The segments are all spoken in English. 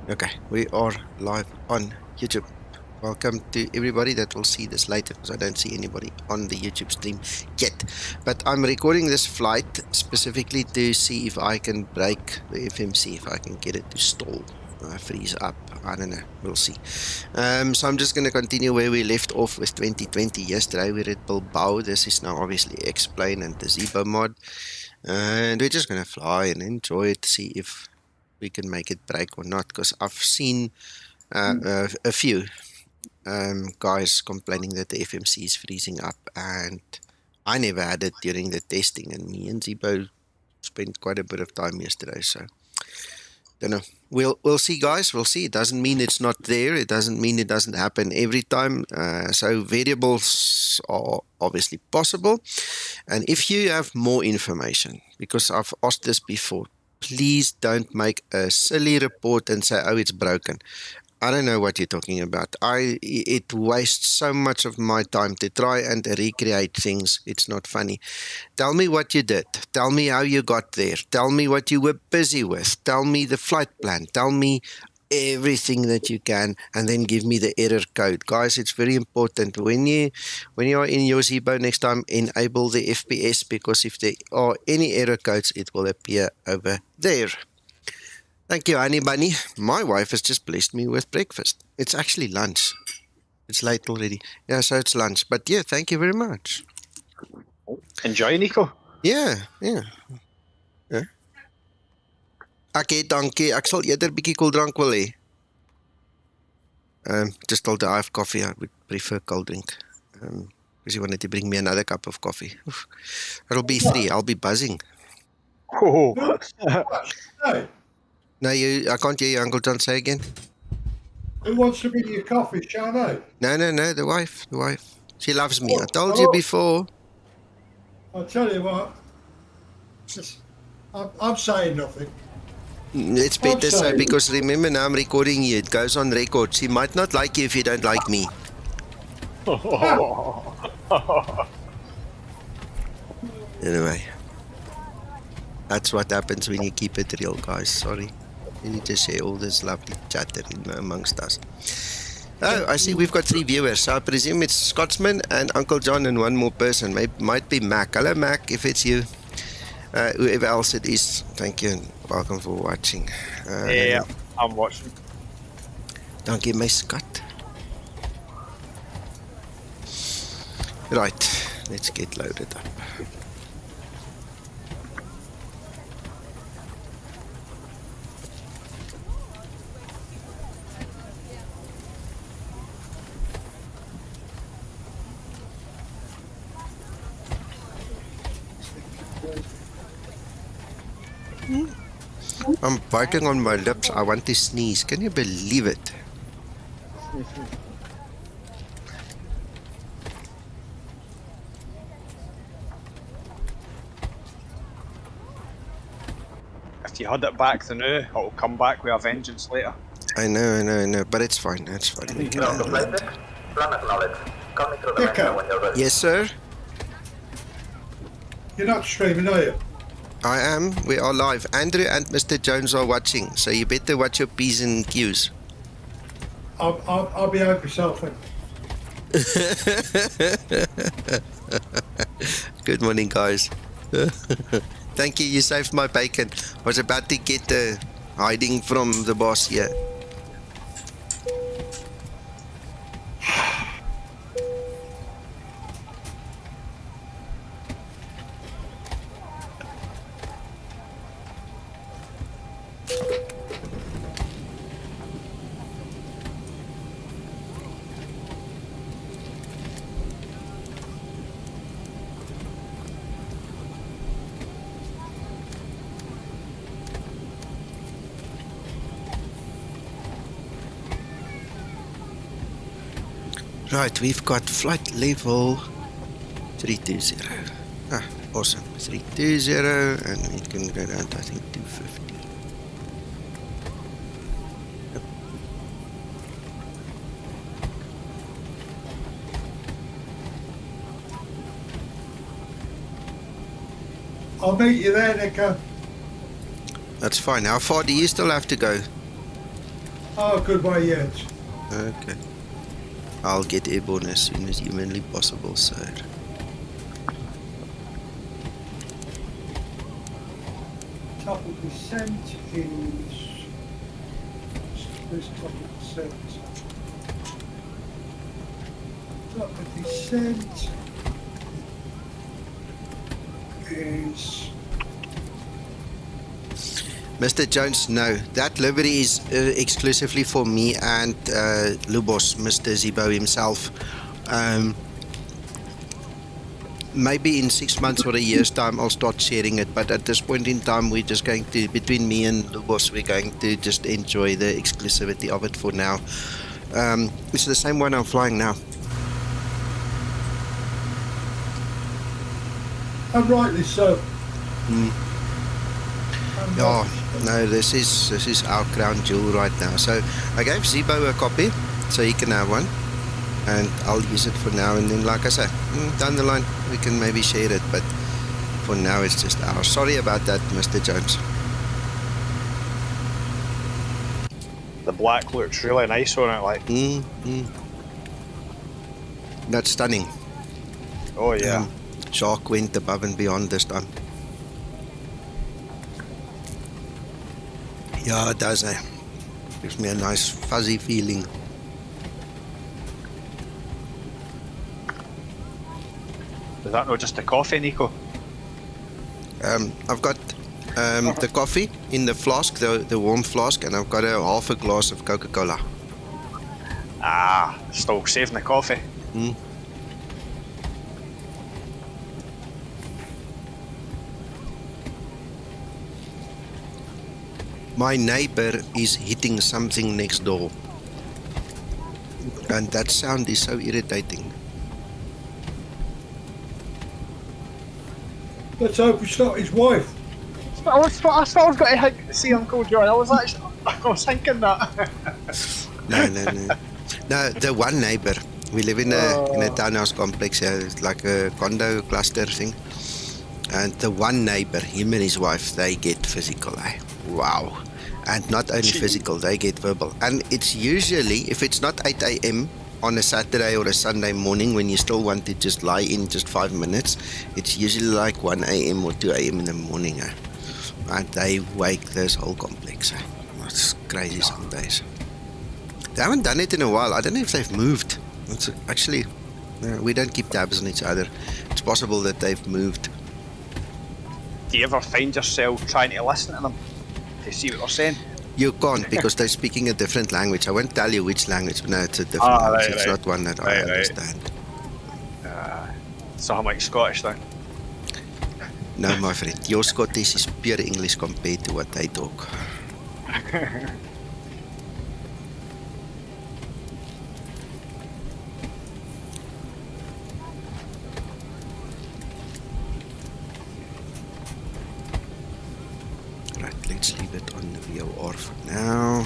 Okay, we are live on YouTube. Welcome to everybody that will see this later, because I don't see anybody on the YouTube stream yet. But I'm recording this flight specifically to see if I can break the FMC, if I can get it to stall, freeze up. I don't know, we'll see. So I'm just going to continue where we left off with 2020. Yesterday we read Bilbao. This is now obviously X-Plane and the Zibo mod. And we're just going to fly and enjoy it, see if we can make it break or not, because I've seen a few guys complaining that the FMC is freezing up, and I never had it during the testing, and me and Zibo spent quite a bit of time yesterday, so don't know. We'll see, guys. We'll see. It doesn't mean it's not there. It doesn't mean it doesn't happen every time. So variables are obviously possible, and if you have more information, because I've asked this before, please don't make a silly report and say, oh, it's broken. I don't know what you're talking about. It wastes so much of my time to try and recreate things. It's not funny. Tell me what you did. Tell me how you got there. Tell me what you were busy with. Tell me the flight plan. Tell me everything that you can, and then give me the error code. Guys, it's very important. When you are in your Zibo next time, enable the FPS, because if there are any error codes, it will appear over there. Thank you, Honey Bunny. My wife has just blessed me with breakfast. It's actually lunch. It's late already. Yeah, so it's lunch. But yeah, thank you very much. Enjoy, Nico. Yeah. Okay, dankie. Ek sal eerder bietjie koeldrank wil hê. Just told her I have coffee. I would prefer cold drink. Because you wanted to bring me another cup of coffee. Oof. It'll be 3. I'll be buzzing. Oh. No, I can't hear you, Uncle John. Say again. Who wants to bring you coffee, Charlotte? No, the wife. She loves me. I told you before. I'll tell you what. I'm saying nothing. It's better so, because remember now I'm recording you. It goes on record. She might not like you if you don't like me. Anyway. That's what happens when you keep it real, guys. Sorry. You need to share all this lovely chatter amongst us. Oh, I see we've got 3 viewers. So I presume it's Scotsman and Uncle John and one more person. Might be Mac. Hello, Mac, if it's you. Whoever else it is, thank you and welcome for watching. Yeah, I'm watching. Dankie, my Scott. Right, let's get loaded up. I'm biting on my lips. I want to sneeze. Can you believe it? If you had it back then, it'll come back with a vengeance later. I know. But it's fine. It's fine. We can handle it. Yes, sir? You're not streaming, are you? I am. We are live. Andrew and Mr. Jones are watching, so you better watch your P's and Q's. I'll be over myself then. Good morning, guys. Thank you. You saved my bacon. I was about to get hiding from the boss here. Right, we've got flight level 320. Ah, awesome. 320, and we can go down to, I think, 250. Yep. I'll meet you there, Nico. That's fine. How far do you still have to go? Oh, good way yet. Okay. I'll get airborne as soon as humanly possible, sir. Top of descent is... Where's top of descent? Top of descent is... Mr. Jones, no. That livery is exclusively for me and Lubos, Mr. Zibo himself. Maybe in 6 months or a year's time I'll start sharing it, but at this point in time we're just going to, between me and Lubos, we're going to just enjoy the exclusivity of it for now. It's the same one I'm flying now. And rightly so. Yeah, no, this is our crown jewel right now. So I gave Zibo a copy, so he can have one, and I'll use it for now. And then, like I said, down the line we can maybe share it, but for now it's just ours. Sorry about that, Mr. Jones. The black looks really nice on it, like. That's stunning. Oh yeah. Shark went above and beyond this time. Yeah, it does, eh? Gives me a nice fuzzy feeling. Is that not just a coffee, Nico? I've got the coffee in the flask, the warm flask, and I've got half a glass of Coca-Cola. Ah, still saving the coffee. My neighbor is hitting something next door, and that sound is so irritating. Let's hope it's not his wife. I thought I was going to see Uncle John. I was thinking that. No, the one neighbor. We live in a townhouse complex here. It's like a condo cluster thing. And the one neighbor, him and his wife, they get physical. Eh? Wow. And not only physical, they get verbal. And it's usually, if it's not 8 a.m. on a Saturday or a Sunday morning when you still want to just lie in just 5 minutes, it's usually like 1 a.m. or 2 a.m. in the morning. Eh? And they wake this whole complex. Eh? It's crazy some days. They haven't done it in a while. I don't know if they've moved. It's actually, we don't keep tabs on each other. It's possible that they've moved. Do you ever find yourself trying to listen to them to see what they're saying? You can't, because they're speaking a different language. I won't tell you which language, but no, it's a different language. It's not one that I understand. Something like Scottish then? No, my friend. Your Scottish is pure English compared to what they talk. Let's leave it on the VOR for now.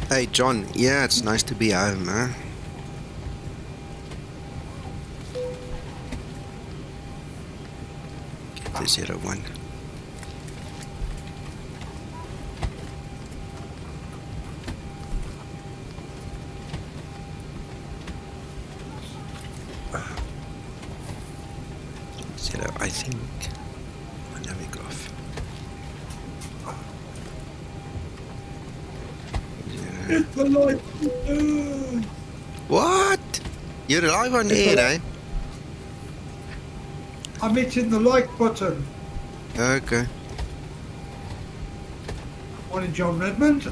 Hey John, yeah, it's nice to be home, huh? 001. Zero, I think. Oh, now we go off. Hit the light. What? You're live on It's air, a- eh? I'm hitting the like button. Okay. Morning, John Redmond.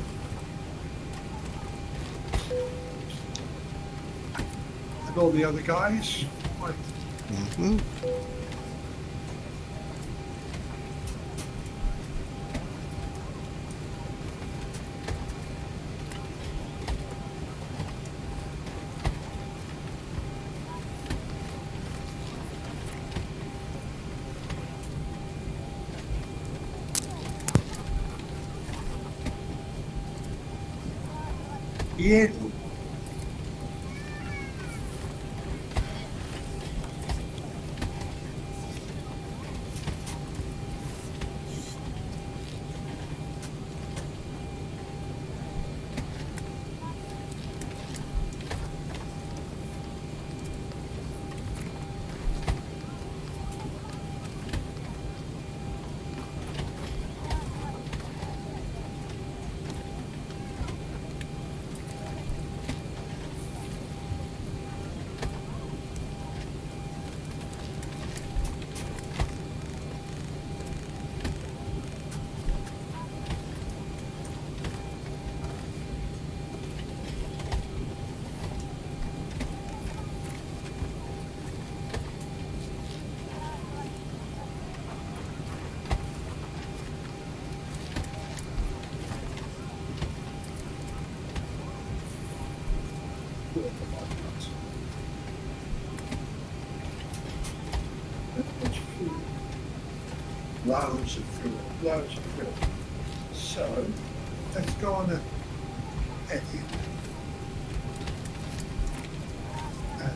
And all the other guys. Right. Mm-hmm. Yeah. Loads of fuel, loads of fuel. So, let's go on a heading. And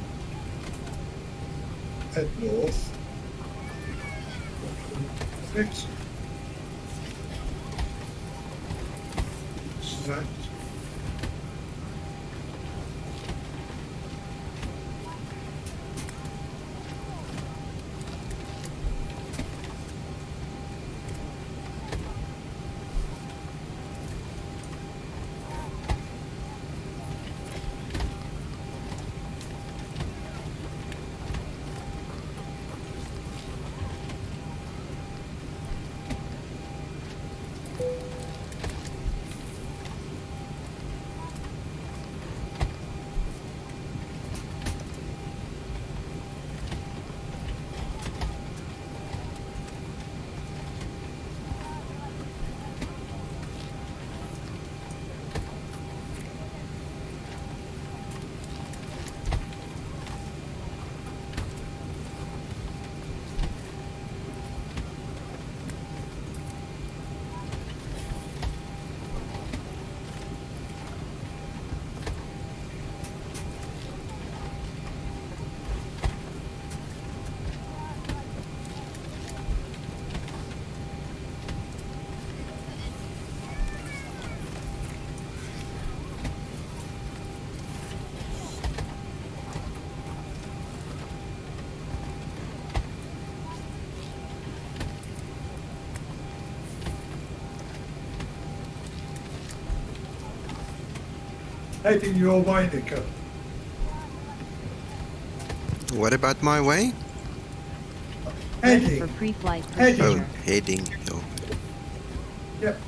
head north. Fix. Select. Heading your way, Nico. What about my way? Ready Heading. for pre-flight Heading. Oh, procedure. heading. Oh. Yep.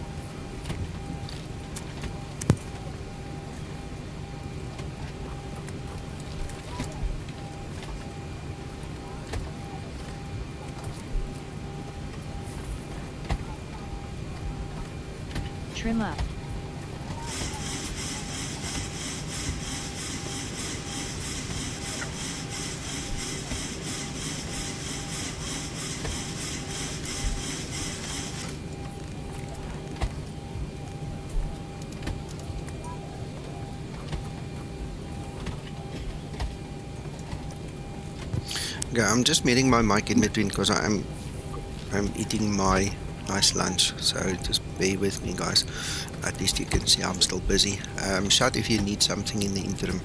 Trim up. Yeah, I'm just muting my mic in between because I'm I'm eating my nice lunch, so just bear with me, guys. At least you can see I'm still busy. Shout if you need something in the interim.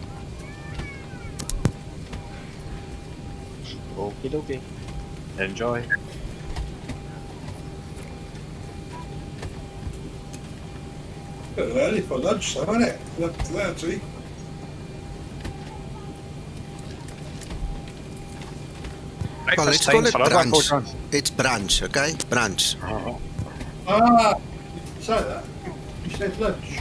Okie dokie. Enjoy. Bit early for lunch, though, isn't it? 11:30. Well, let's Breakfast call time it for us, Uncle brunch. John. It's brunch, okay? Brunch. Ah, you didn't say that. You said lunch.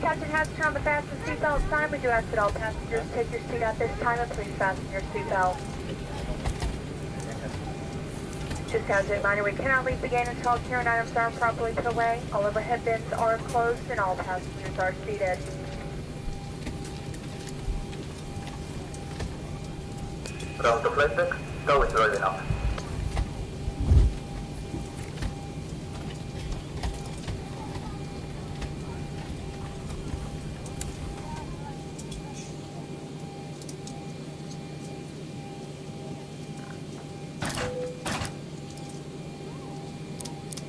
Captain has turned on the fasten seatbelt sign. We do ask that all passengers take your seat at this time and please fasten your seatbelt. Just as a reminder, we cannot leave the gate until all carrying items are properly put away. All overhead bins are closed and all passengers are seated. Ground to flight deck, go is rolling up.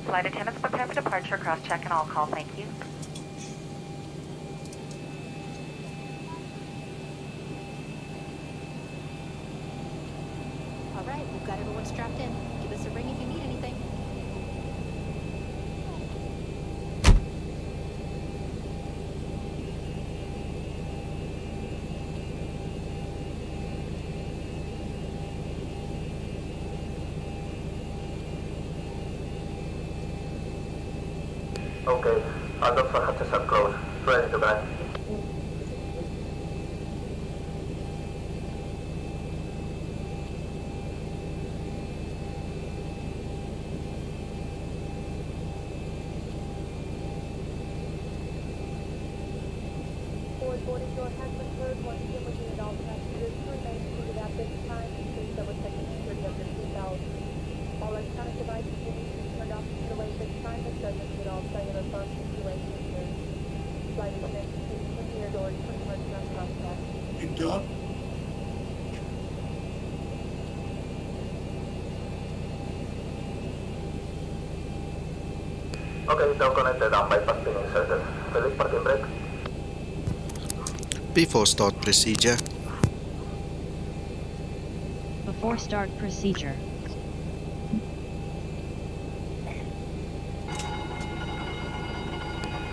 Flight attendants prepare for departure. Cross-check and all call. Thank you. All right, we've got everyone strapped in. Give us a ring if you need anything. Okay, AMTOS hatches are closed. Ready to go. Forward boarding door has been closed. Once again, we need all passengers to remain seated at this time. Please double check the security of your seatbelt. All electronic devices will need to be turned off and away at this time. This does include all cellular phone situations. Flight attendants, please clear your doors for emergency contact. You done? Okay, down connected and bypass pin inserted. Release parking brake. Before start procedure. Before start procedure.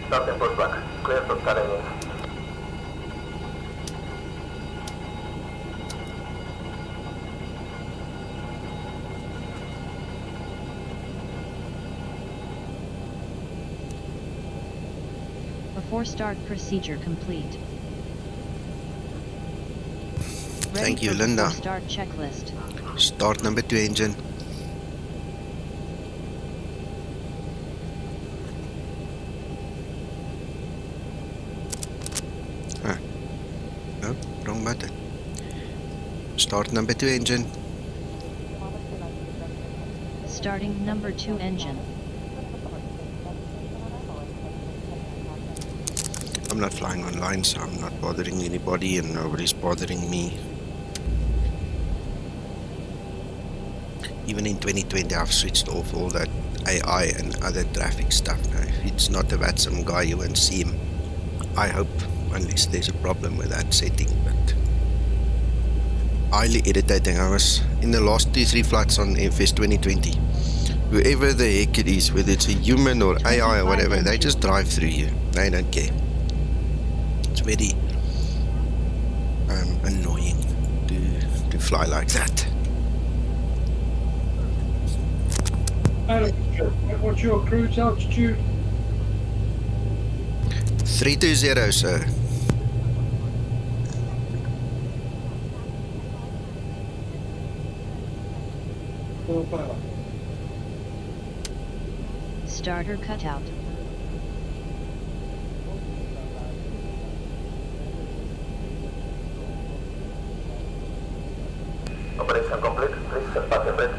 Starting pushback. Clear for carrying in. Before start procedure complete. Ready Thank you, for Linda. before start checklist. Start number 2 engine. No, wrong button. Start number 2 engine. Starting number 2 engine. I'm not flying online, so I'm not bothering anybody and nobody's bothering me. Even in 2020, I've switched off all that AI and other traffic stuff. Now, if it's not about some guy, you won't see him. I hope, unless there's a problem with that setting, but highly irritating. I was in the last 2-3 flights on FS 2020. Whoever the heck it is, whether it's a human or AI or whatever, they just drive through you. They don't care. It's very annoying to fly like that. What's your cruise altitude? 320, sir. Full power. Starter cutout. Operation complete. Please set parking brake.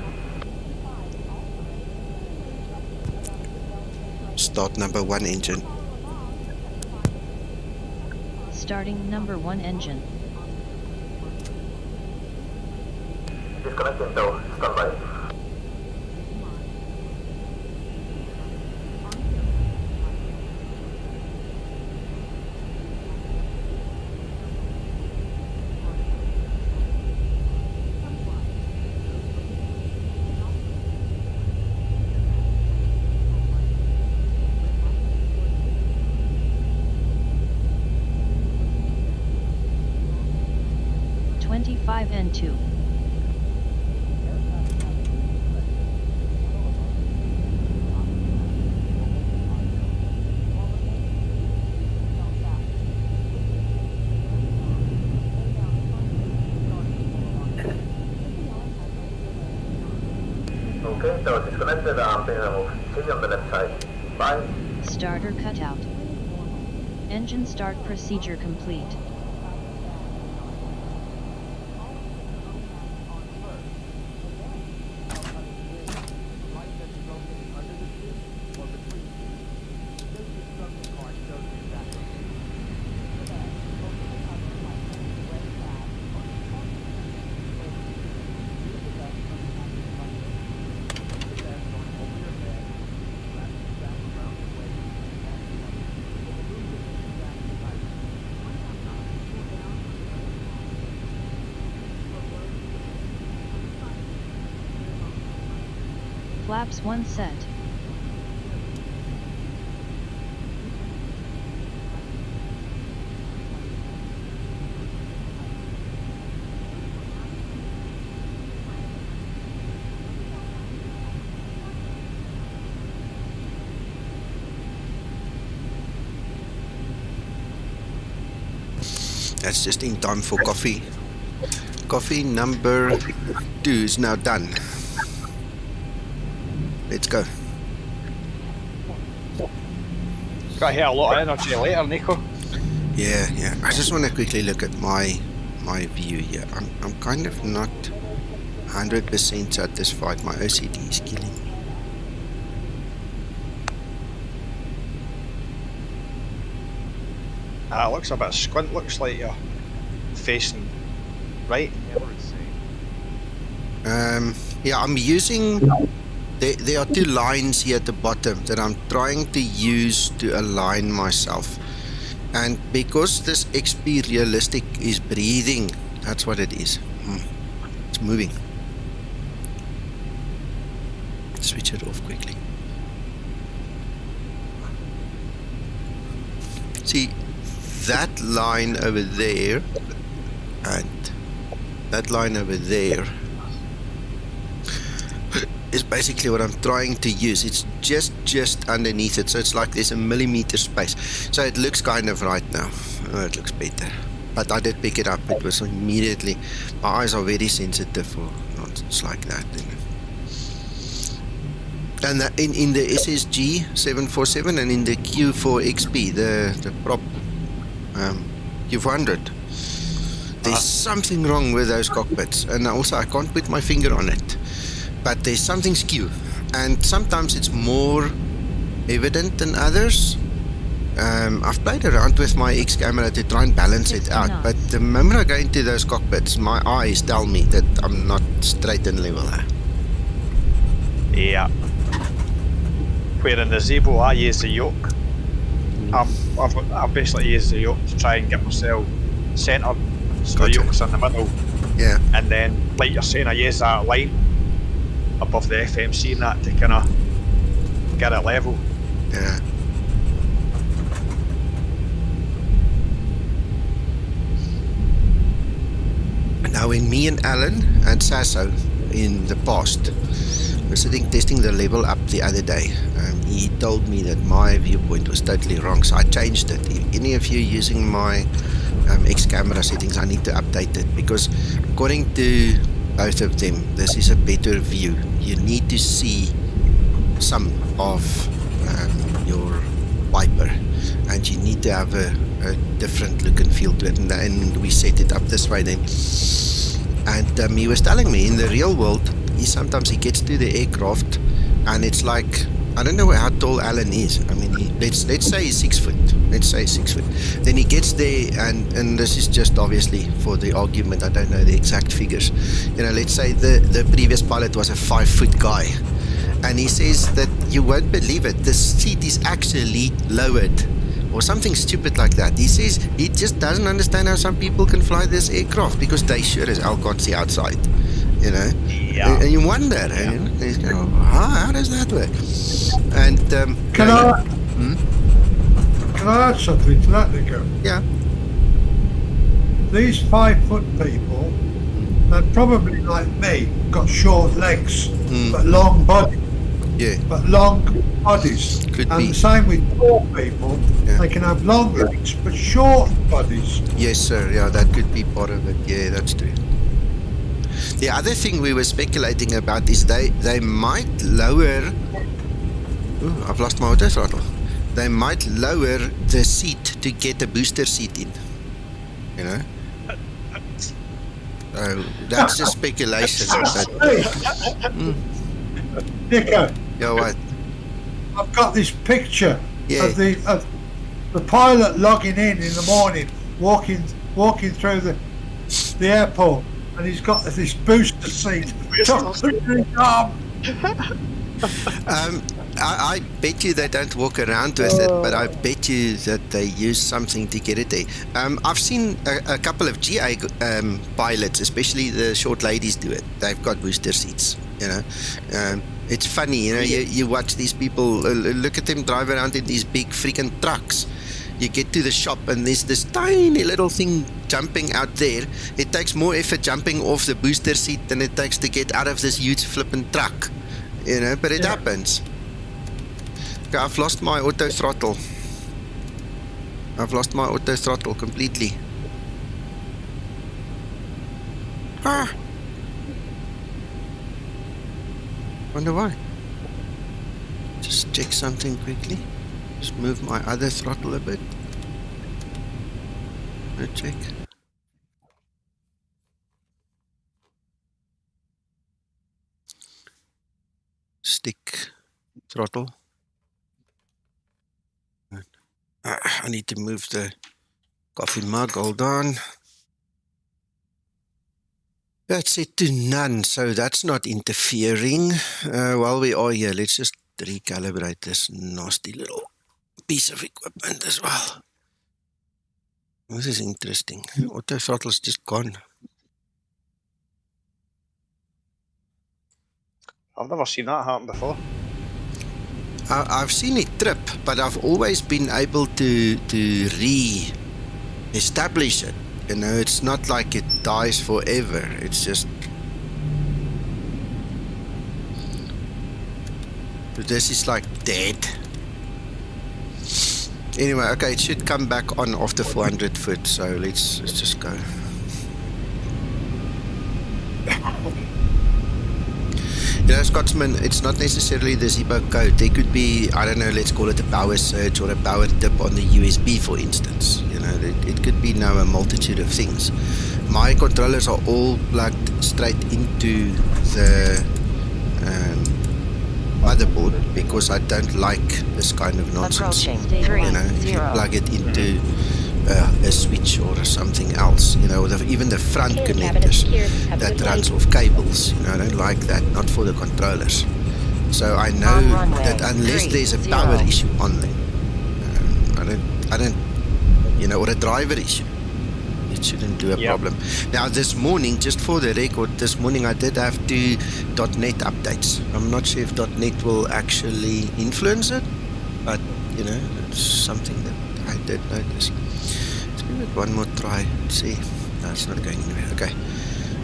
start number 1 engine. Starting number 1 engine. Disconnecting tow. Stand by. N2. Okay, tow disconnected. Pin removed. See you on the left side. Bye. Starter cutout. Engine start procedure complete. Flaps 1 set. That's just in time for coffee. Coffee number 2 is now done. Let's go. Got here a lot of energy later, Nico. Yeah. I just want to quickly look at my view here. I'm kind of not 100% satisfied. My OCD is killing me. It looks a bit squint. Looks like you're facing right. Yeah, I'm using. There are 2 lines here at the bottom that I'm trying to use to align myself. And because this XP Realistic is breathing, that's what it is. It's moving. Switch it off quickly. See, that line over there and that line over there is basically what I'm trying to use. It's just underneath it, so it's like there's a millimeter space. So it looks kind of right now. Oh, it looks better. But I did pick it up. It was immediately. My eyes are very sensitive for nonsense like that. And in the SSG 747 and in the Q4XP, the prop Q400, there's something wrong with those cockpits. And also I can't put my finger on it. But there's something skew, and sometimes it's more evident than others. I've played around with my X camera to try and balance it out, but the moment I go into those cockpits, my eyes tell me that I'm not straight and level there. Yeah. Where in the Zibo I use the yoke. I've basically used the yoke to try and get myself centred, so the yoke's in the middle. Yeah. And then, like you're saying, I use that line above the FMC and that to kind of get it level. Yeah. Now when me and Alan and Sasso in the past were sitting testing the level up the other day, he told me that my viewpoint was totally wrong, so I changed it. If any of you using my X camera settings, I need to update it, because according to both of them, this is a better view. You need to see some of your wiper, and you need to have a different look and feel to it, and we set it up this way then. And he was telling me in the real world, sometimes he gets to the aircraft and it's like I don't know how tall Alan is. I mean, let's say he's 6 foot. Let's say 6 foot. Then he gets there, and this is just obviously for the argument. I don't know the exact figures. Let's say the previous pilot was a 5 foot guy, and he says that you won't believe it. The seat is actually lowered, or something stupid like that. He says he just doesn't understand how some people can fly this aircraft because they sure as hell can't see outside. Yeah. And you wonder, he's going, how does that work? And Can I add something to that, Nico? yeah, These 5 foot people, they're probably like me, got short legs, but long body. yeah, But long bodies. Could and be. the same with tall people. Yeah. They can have long legs but short bodies. yes, sir. Yeah, that could be part of it. Yeah, that's true. The other thing we were speculating about is they might lower. Ooh, I've lost my auto throttle. They might lower the seat to get a booster seat in. So that's just speculation. But, Hey, Nico, yeah, what? I've got this picture Yeah. of the pilot logging in the morning, walking through the airport, and he's got this booster seat tucked under his arm. I bet you they don't walk around with it, but I bet you that they use something to get it there. I've seen a couple of GA pilots, especially the short ladies, do it. They've got booster seats, It's funny, you watch these people, look at them drive around in these big freaking trucks. You get to the shop and there's this tiny little thing jumping out there. It takes more effort jumping off the booster seat than it takes to get out of this huge flipping truck. But it happens. Okay, I've lost my auto throttle. I've lost my auto throttle completely. Wonder why. Just check something quickly. Just move my other throttle a bit. Check. Stick throttle. I need to move the coffee mug. Hold on. That's set to none, so that's not interfering. While we are here, let's just recalibrate this nasty little piece of equipment as well. This is interesting. Auto throttle's just gone. I've never seen that happen before. I've seen it trip, but I've always been able to re-establish it. It's not like it dies forever. It's just... This is like dead. Anyway, okay, it should come back on after 400 foot, so let's just go. Scotsman, it's not necessarily the Zibo code. There could be, I don't know, let's call it a power surge or a power dip on the USB, for instance. It could be now a multitude of things. My controllers are all plugged straight into the motherboard because I don't like this kind of nonsense. If you plug it into a switch or something else, even the front connectors that runs off cables, I don't like that, not for the controllers. So I know that unless there's a power issue on them, I don't, or a driver issue, it shouldn't do a problem. Now this morning, just for the record, this morning I did have 2 .NET updates. I'm not sure if .NET will actually influence it, but it's something that I did notice. Let's give it one more try. See, no, it's not going anywhere. Okay,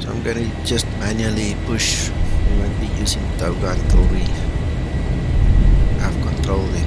so I'm going to just manually push. We won't be using Toga until we have control then.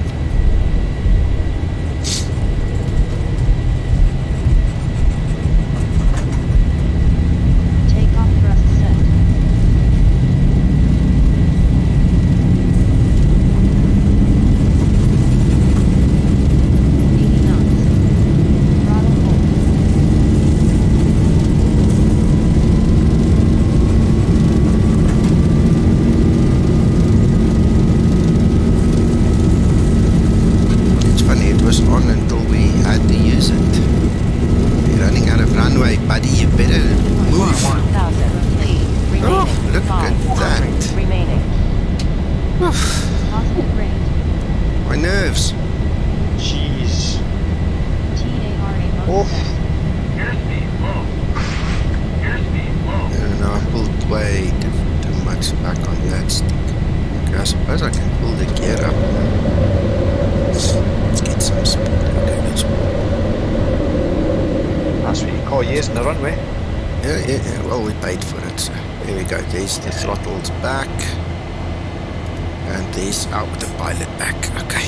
Hey, buddy, you better move. 1,000 feet remaining. Oh, look at 500 that. remaining. Positive rate. My nerves. Jeez. TARA mode Oof. set. And I pulled way too much back on that stick. Okay, I suppose I can pull the gear up. Let's get some speed. Okay, let's. That's what you call using the runway. Yeah. Well, we paid for it. So there we go. There's the throttles back. And there's our autopilot back. Okay.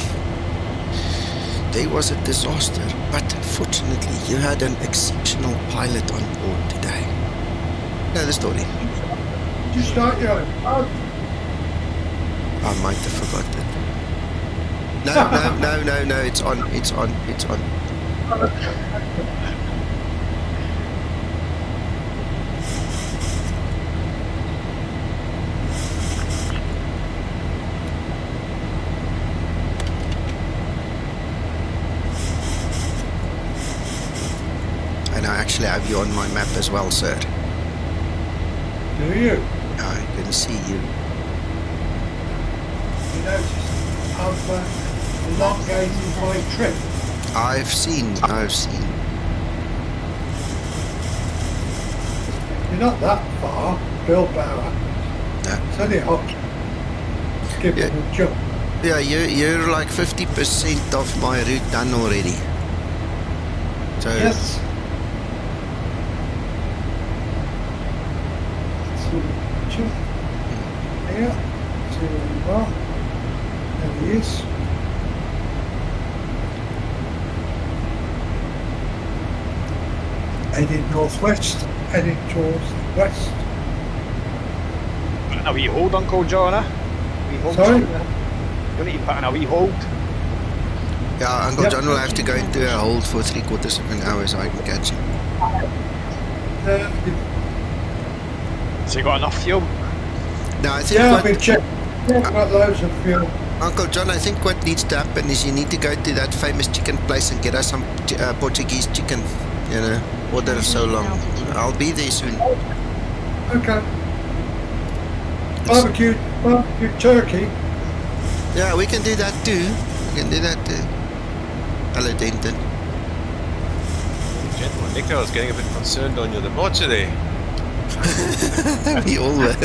There was a disaster, but fortunately you had an exceptional pilot on board today. Know the story. You start your own. I might have forgotten. No, it's on. And I actually have you on my map as well, sir. Do you? I can see you. You notice I've elongated my trip. I've seen. You're not that far, Bilbao. No. It's only a hop. Skip Yeah. and a jump. Yeah, you're like 50% of my route done already. So Yes. So, jump. Here. See where you are. There he is. Heading northwest, heading towards the west. Put in a wee hold, Uncle John, eh? Wee hold. Sorry? You need to put in a wee hold. yeah, Uncle Yep. John will have to go into a hold for 3/4 of an hour so I can catch him. Has he got enough fuel? No, I think Yeah, I've what, been checking. Yeah, I've got loads of fuel. Uncle John, I think what needs to happen is you need to go to that famous chicken place and get us some Portuguese chicken. You know, order so long. I'll be there soon. Okay. Barbecue turkey. Yeah, we can do that too. Hello, Denton. Gentlemen, Nico, I was getting a bit concerned on your debauchery. We all were.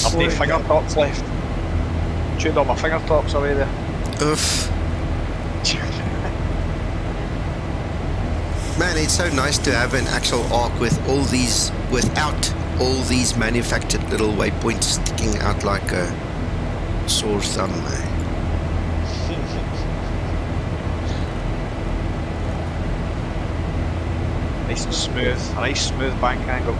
I've no finger tops left. Chewed all my finger tops away there. Oof. Man, it's so nice to have an actual arc with all these, without all these manufactured little waypoints sticking out like a sore thumb. Nice and smooth. A nice smooth bank angle.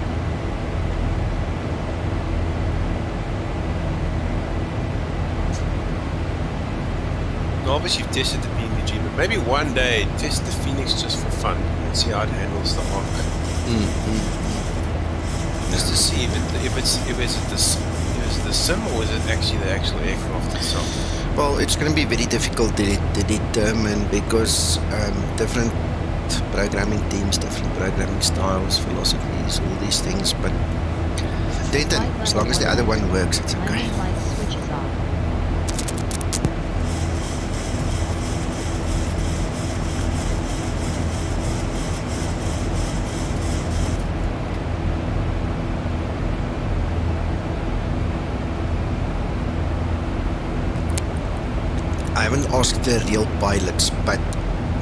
No, obviously you've tested the PNG, but maybe one day test the Phoenix just for fun and see how it handles the arc. Just to see if it's the sim or is it actually the actual aircraft itself. Well, it's going to be very difficult to determine because different programming teams, different programming styles, philosophies, all these things. But Denton, as long as the other one works, it's okay. Landing lights switches off. I haven't asked the real pilots, but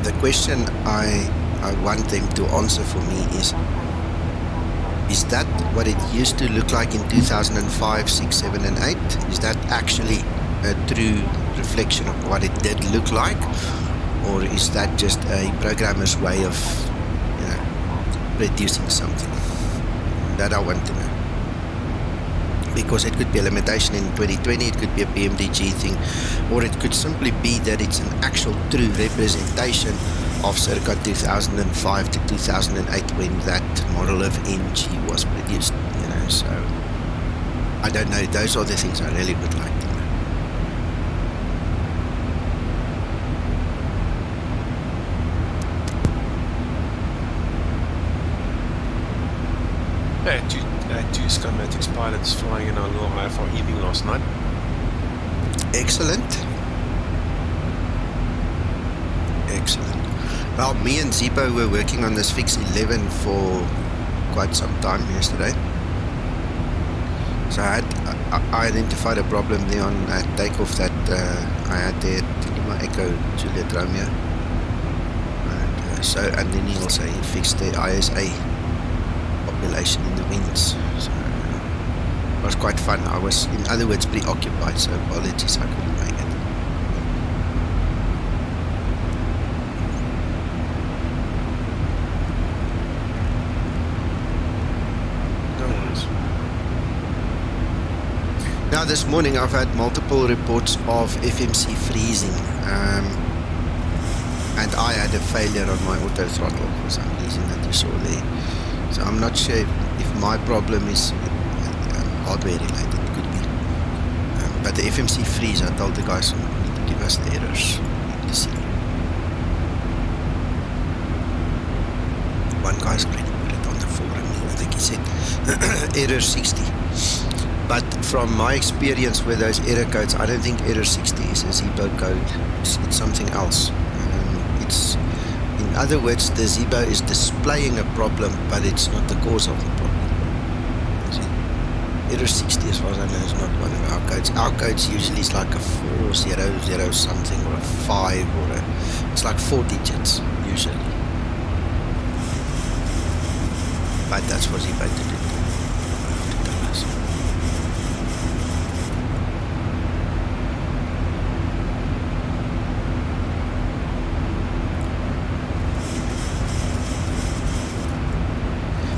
the question I want them to answer for me is that what it used to look like in 2005, 6, 7 and 8? Is that actually a true reflection of what it did look like? Or is that just a programmer's way of, you know, producing something? That I want to know. Because it could be a limitation in 2020, it could be a PMDG thing, or it could simply be that it's an actual true representation of circa 2005 to 2008 when that model of NG was produced, you know. So I don't know, those are the things I really would like to know. I had two Skymatix pilots flying in our little IFR evening last night. Excellent. Excellent. Well, me and Zibo were working on this fix 11 for quite some time yesterday. So I identified a problem there on takeoff that I had there, Lima Echo Juliet Romeo. And then he also fixed the ISA population in the winds. So it was quite fun. I was, in other words, preoccupied, so apologies I couldn't make it. No worries. Now this morning I've had multiple reports of FMC freezing. And I had a failure on my auto throttle for some reason that you saw there. So I'm not sure if my problem is hardware related, it could be. But the FMC freeze, I told the guys need to give us the errors. We need to see. One guy's already put it on the forum, I think he said error 60. But from my experience with those error codes, I don't think error 60 is a Zibo code. It's something else. In other words, the Zibo is displaying a problem, but it's not the cause of the problem. Error 60, as far as I know, is not one of our codes. Our codes usually is like a 400 something, or a 5, or it's like 4 digits, usually. But that's what Zibo did.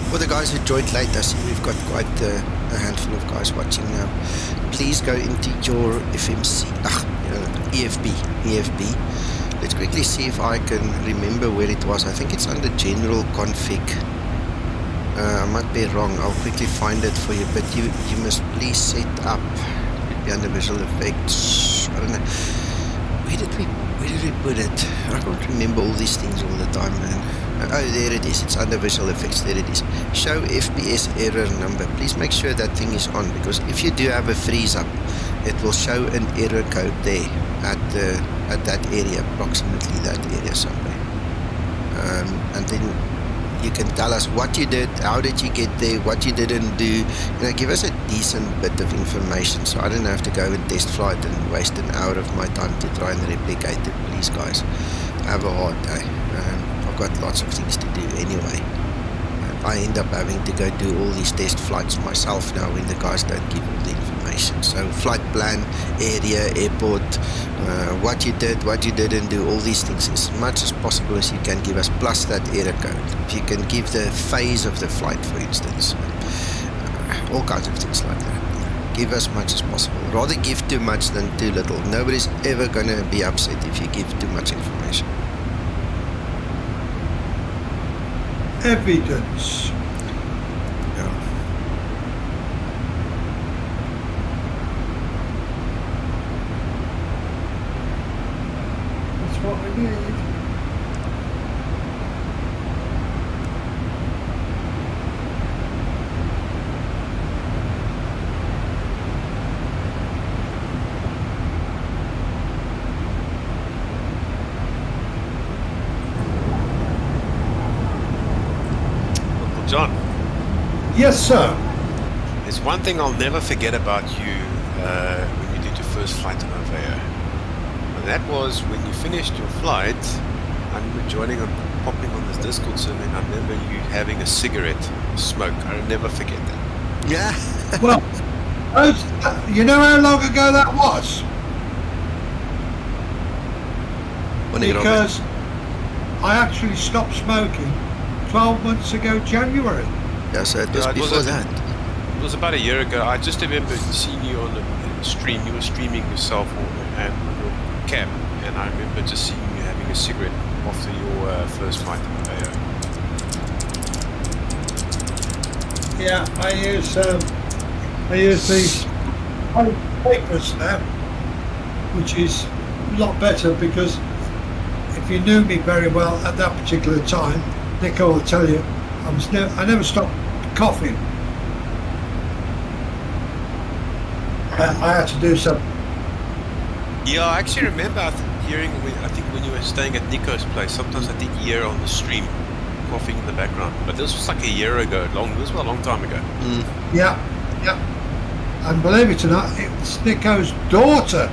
For the guys who joined late, I see we've got quite a handful of guys watching now. Please go into your FMC, EFB. Let's quickly see if I can remember where it was. I think it's under General Config. I might be wrong. I'll quickly find it for you. But you must please set up. It'd be under Visual Effects. I don't know. Where did we put it? I can't remember all these things all the time, man. Oh, there it is. It's under Visual Effects. There it is. Show FPS error number. Please make sure that thing is on, because if you do have a freeze up, it will show an error code there at that area, approximately that area somewhere. And then you can tell us what you did, how did you get there, what you didn't do. Give us a decent bit of information, so I don't have to go and test flight and waste an hour of my time to try and replicate it. Please, guys, have a hard day. I've got lots of things to do anyway. I end up having to go do all these test flights myself now when the guys don't give all the information. So flight plan, area, airport, what you did, what you didn't do, all these things as much as possible as you can give us, plus that error code. If you can give the phase of the flight, for instance, all kinds of things like that. Give as much as possible. Rather give too much than too little. Nobody's ever going to be upset if you give too much information. Evidence. Yeah. That's what we need. John. Yes, sir. There's one thing I'll never forget about you when you did your first flight to Novaya. And that was when you finished your flight, I remember popping on this Discord server, and I remember you having a cigarette, smoke. I'll never forget that. Yeah. Well, you know how long ago that was? Because I actually stopped smoking 12 months ago, January. Yeah, so it was before that. It was about a year ago. I just remember seeing you on the stream. You were streaming yourself and your cam, and I remember just seeing you having a cigarette after your first flight to Bilbao. Yeah, I use these papers now, which is a lot better, because if you knew me very well at that particular time, Nico will tell you, I never stopped coughing I had to do something. Yeah, I actually remember hearing, I think when you were staying at Nico's place, sometimes I did hear on the stream coughing in the background. But this was like a year ago, this was a long time ago. Yeah. And believe it or not, it's Nico's daughter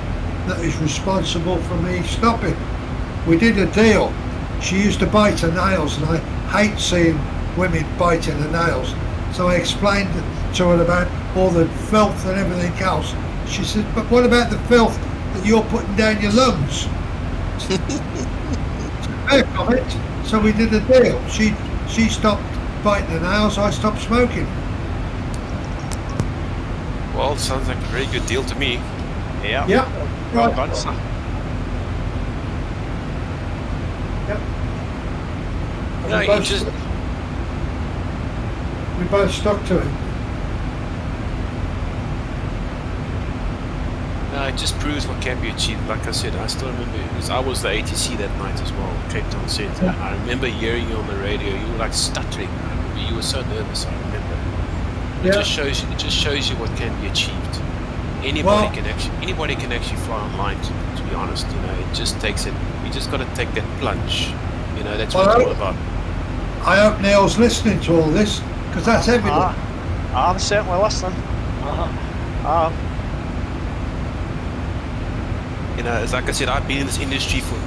that is responsible for me stopping. We did a deal. She used to bite her nails, and I hate seeing women biting her nails. So I explained to her about all the filth and everything else. She said, but what about the filth that you're putting down your lungs? Fair comment. So we did a deal. She stopped biting her nails, I stopped smoking. Well, it sounds like a very good deal to me. Yeah. Yep. Well Right. done, sir. Yep. No, we, you both just... we both stuck to it. No, it just proves what can be achieved. Like I said, I still remember, because I was the ATC that night as well, Cape Town Centre. Yeah. I remember hearing you on the radio. You were like stuttering. I remember you were so nervous. I remember. It just shows you what can be achieved. Anybody can actually fly online. To be honest, you know, it just takes it. You just got to take that plunge. You know, that's what it's all about. I hope Neil's listening to all this, because that's evident. I'm certainly listening. You know, it's like I said, I've been in this industry for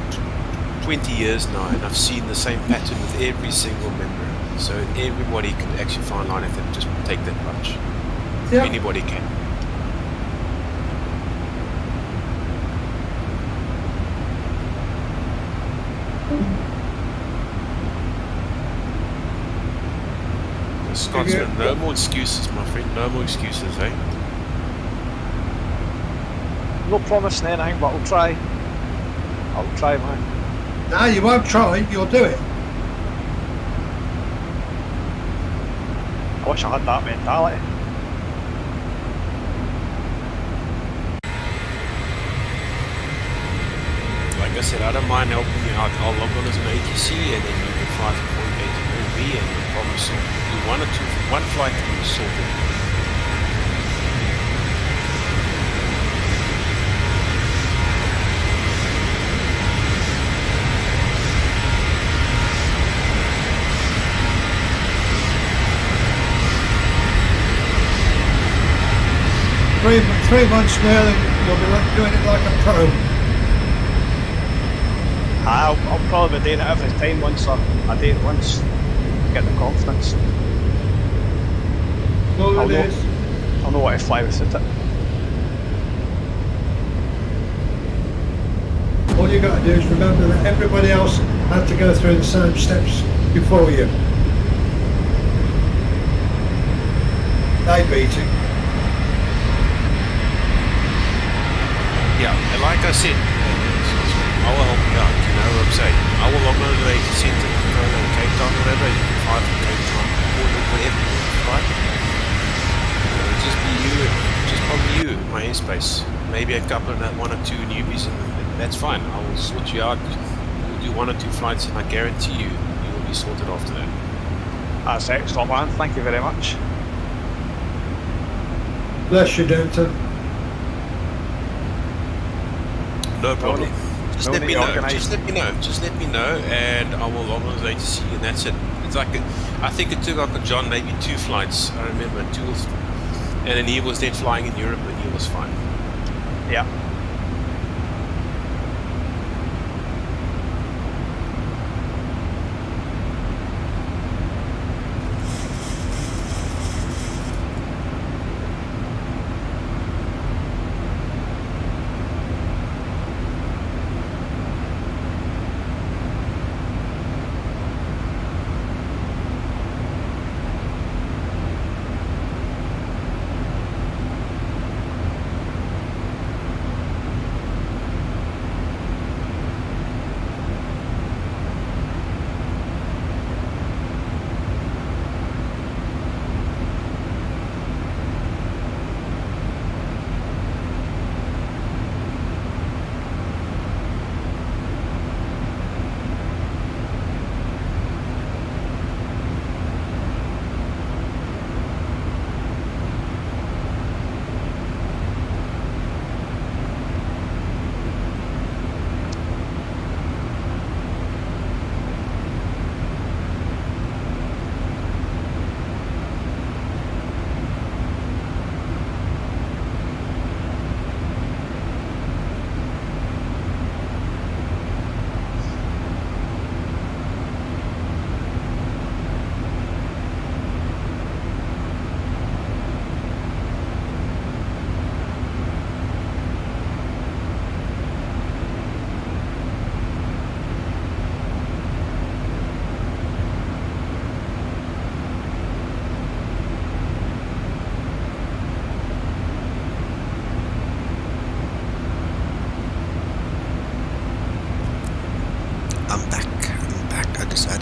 20 years now, and I've seen the same pattern with every single member. So everybody can actually fly online if they just take that plunge. Yep. Anybody can. Scott's got no more excuses, my friend. No more excuses, eh? No promising anything, but I'll try. I'll try, man. No, you won't try, you'll do it. I wish I had that mentality. Like I said, I don't mind helping you out. I'll log on as an ATC and then you can fly from point A to point B and you'll probably do one flight and you'll sort it. Three months nearly, you'll be doing it like a pro. I'll probably be doing it every time once I do it once. Get the confidence. I'll know what to fly without it. All you got to do is remember that everybody else had to go through the same steps before you. They beat it. Yeah, and like I said, I will help you out, you know what I'm saying? I will log on to the ATC Centre, Cape Town, whatever, you can fly from Cape Town, Porto, whatever you want to fly. It'll just be you, just probably you in my airspace. Maybe a couple of one or two newbies, and that's fine. I will sort you out. We'll do one or two flights, and I guarantee you, you will be sorted after that. That's excellent, man. Thank you very much. Bless you, Denton. No problem. Just let me know. organised. Just let me know, and I will log on to the ATC, and that's it. It's like I think it took Uncle John maybe 2 flights. I remember 2, and then he was then flying in Europe, and he was fine. Yeah.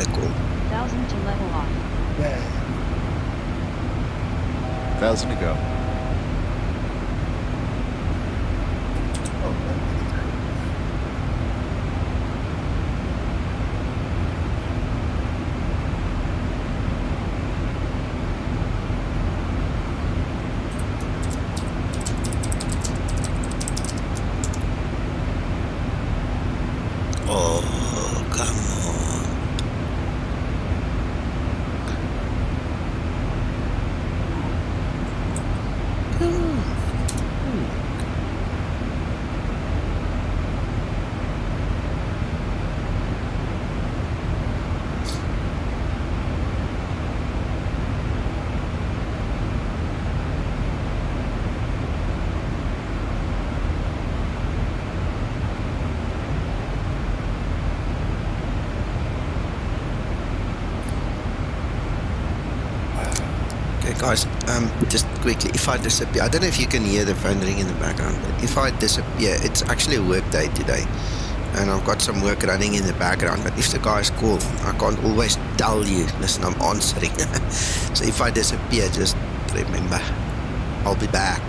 a call. 1000 to level off. Yeah. 1,000 to go. Oh, come on. Okay, guys, just quickly, if I disappear, I don't know if you can hear the phone ring in the background, but if I disappear, it's actually a work day today, and I've got some work running in the background, but if the guys call, I can't always tell you, listen, I'm answering. So if I disappear, just remember, I'll be back.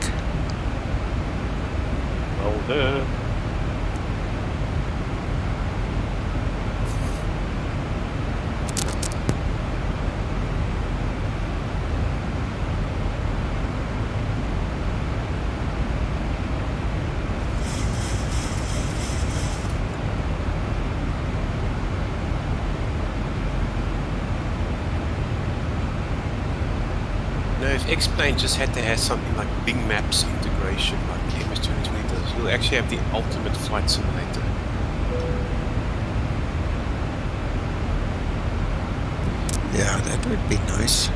Will do. No, if X-Plane just had to have something like Bing Maps integration, like MS 2020 does, you'll actually have the ultimate flight simulator. Yeah, that would be nice.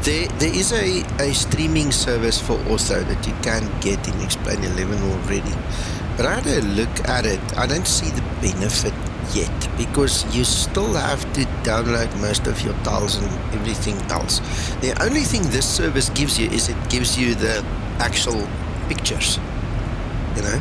There is a streaming service for Ortho that you can get in X-Plane 11 already. But I had a look at it. I don't see the benefit yet because you still have to download most of your tiles and everything else. The only thing this service gives you is it gives you the actual pictures, you know,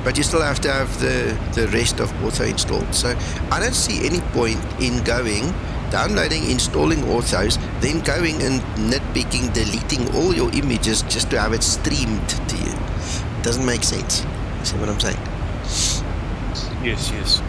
but you still have to have the rest of Ortho installed. So I don't see any point in downloading, installing Orthos, then going and nitpicking, deleting all your images just to have it streamed to you. Doesn't make sense. You see what I'm saying? Yes, yes.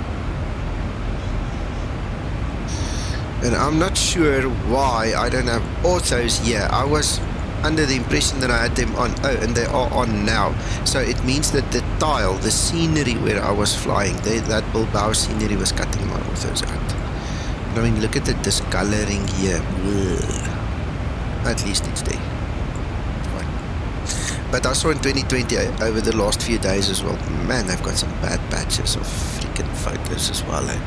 And I'm not sure why I don't have Orthos here. I was under the impression that I had them on. Oh, and they are on now. So it means that the tile, the scenery where I was flying, that Bilbao scenery was cutting my Orthos out. I mean, look at the discoloring here. Ugh. At least it's there. Fine. But I saw in 2020 over the last few days as well. Man, they've got some bad patches of freaking photos as well. Eh?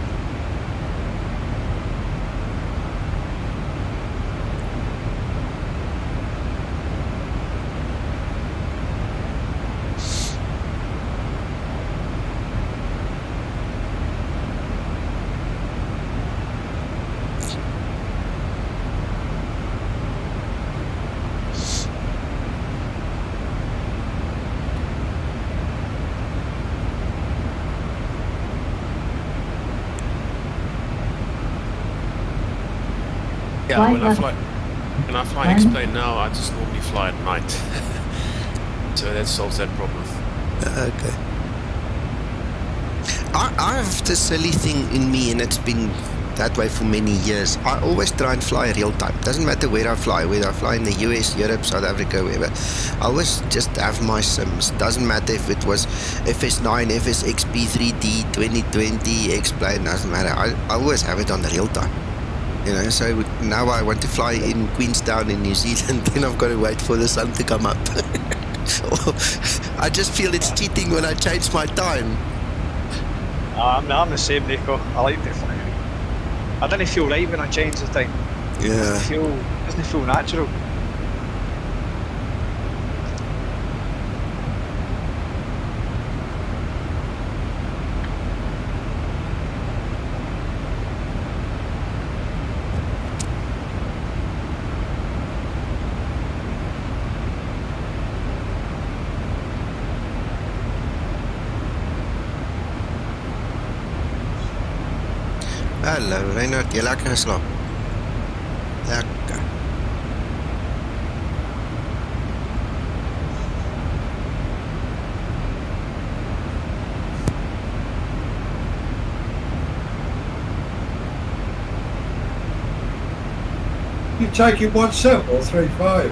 Yeah, when I fly X-Plane now, I just normally fly at night. So that solves that problem. Okay. I have this silly thing in me, and it's been that way for many years. I always try and fly real time. Doesn't matter where I fly, whether I fly in the US, Europe, South Africa, wherever. I always just have my sims. Doesn't matter if it was FS9, FSX, P3D, 2020, X-Plane, doesn't matter. I always have it on the real time. You know, so now I want to fly in Queenstown in New Zealand, then I've got to wait for the sun to come up. I just feel it's cheating when I change my time. I'm the same, Nico. I like to fly. I don't feel right when I change the time. Yeah. It doesn't feel natural. Hallo Reinhard, jy lekker geslaap? Lekker. You taking 17 or 35?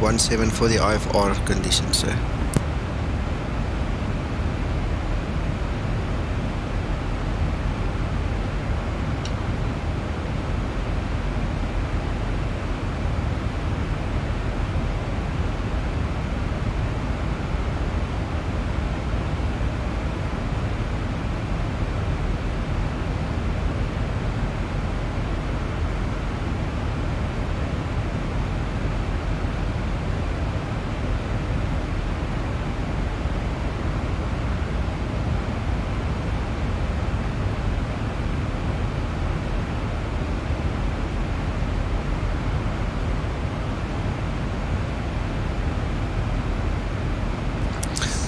17 for the IFR conditions, sir.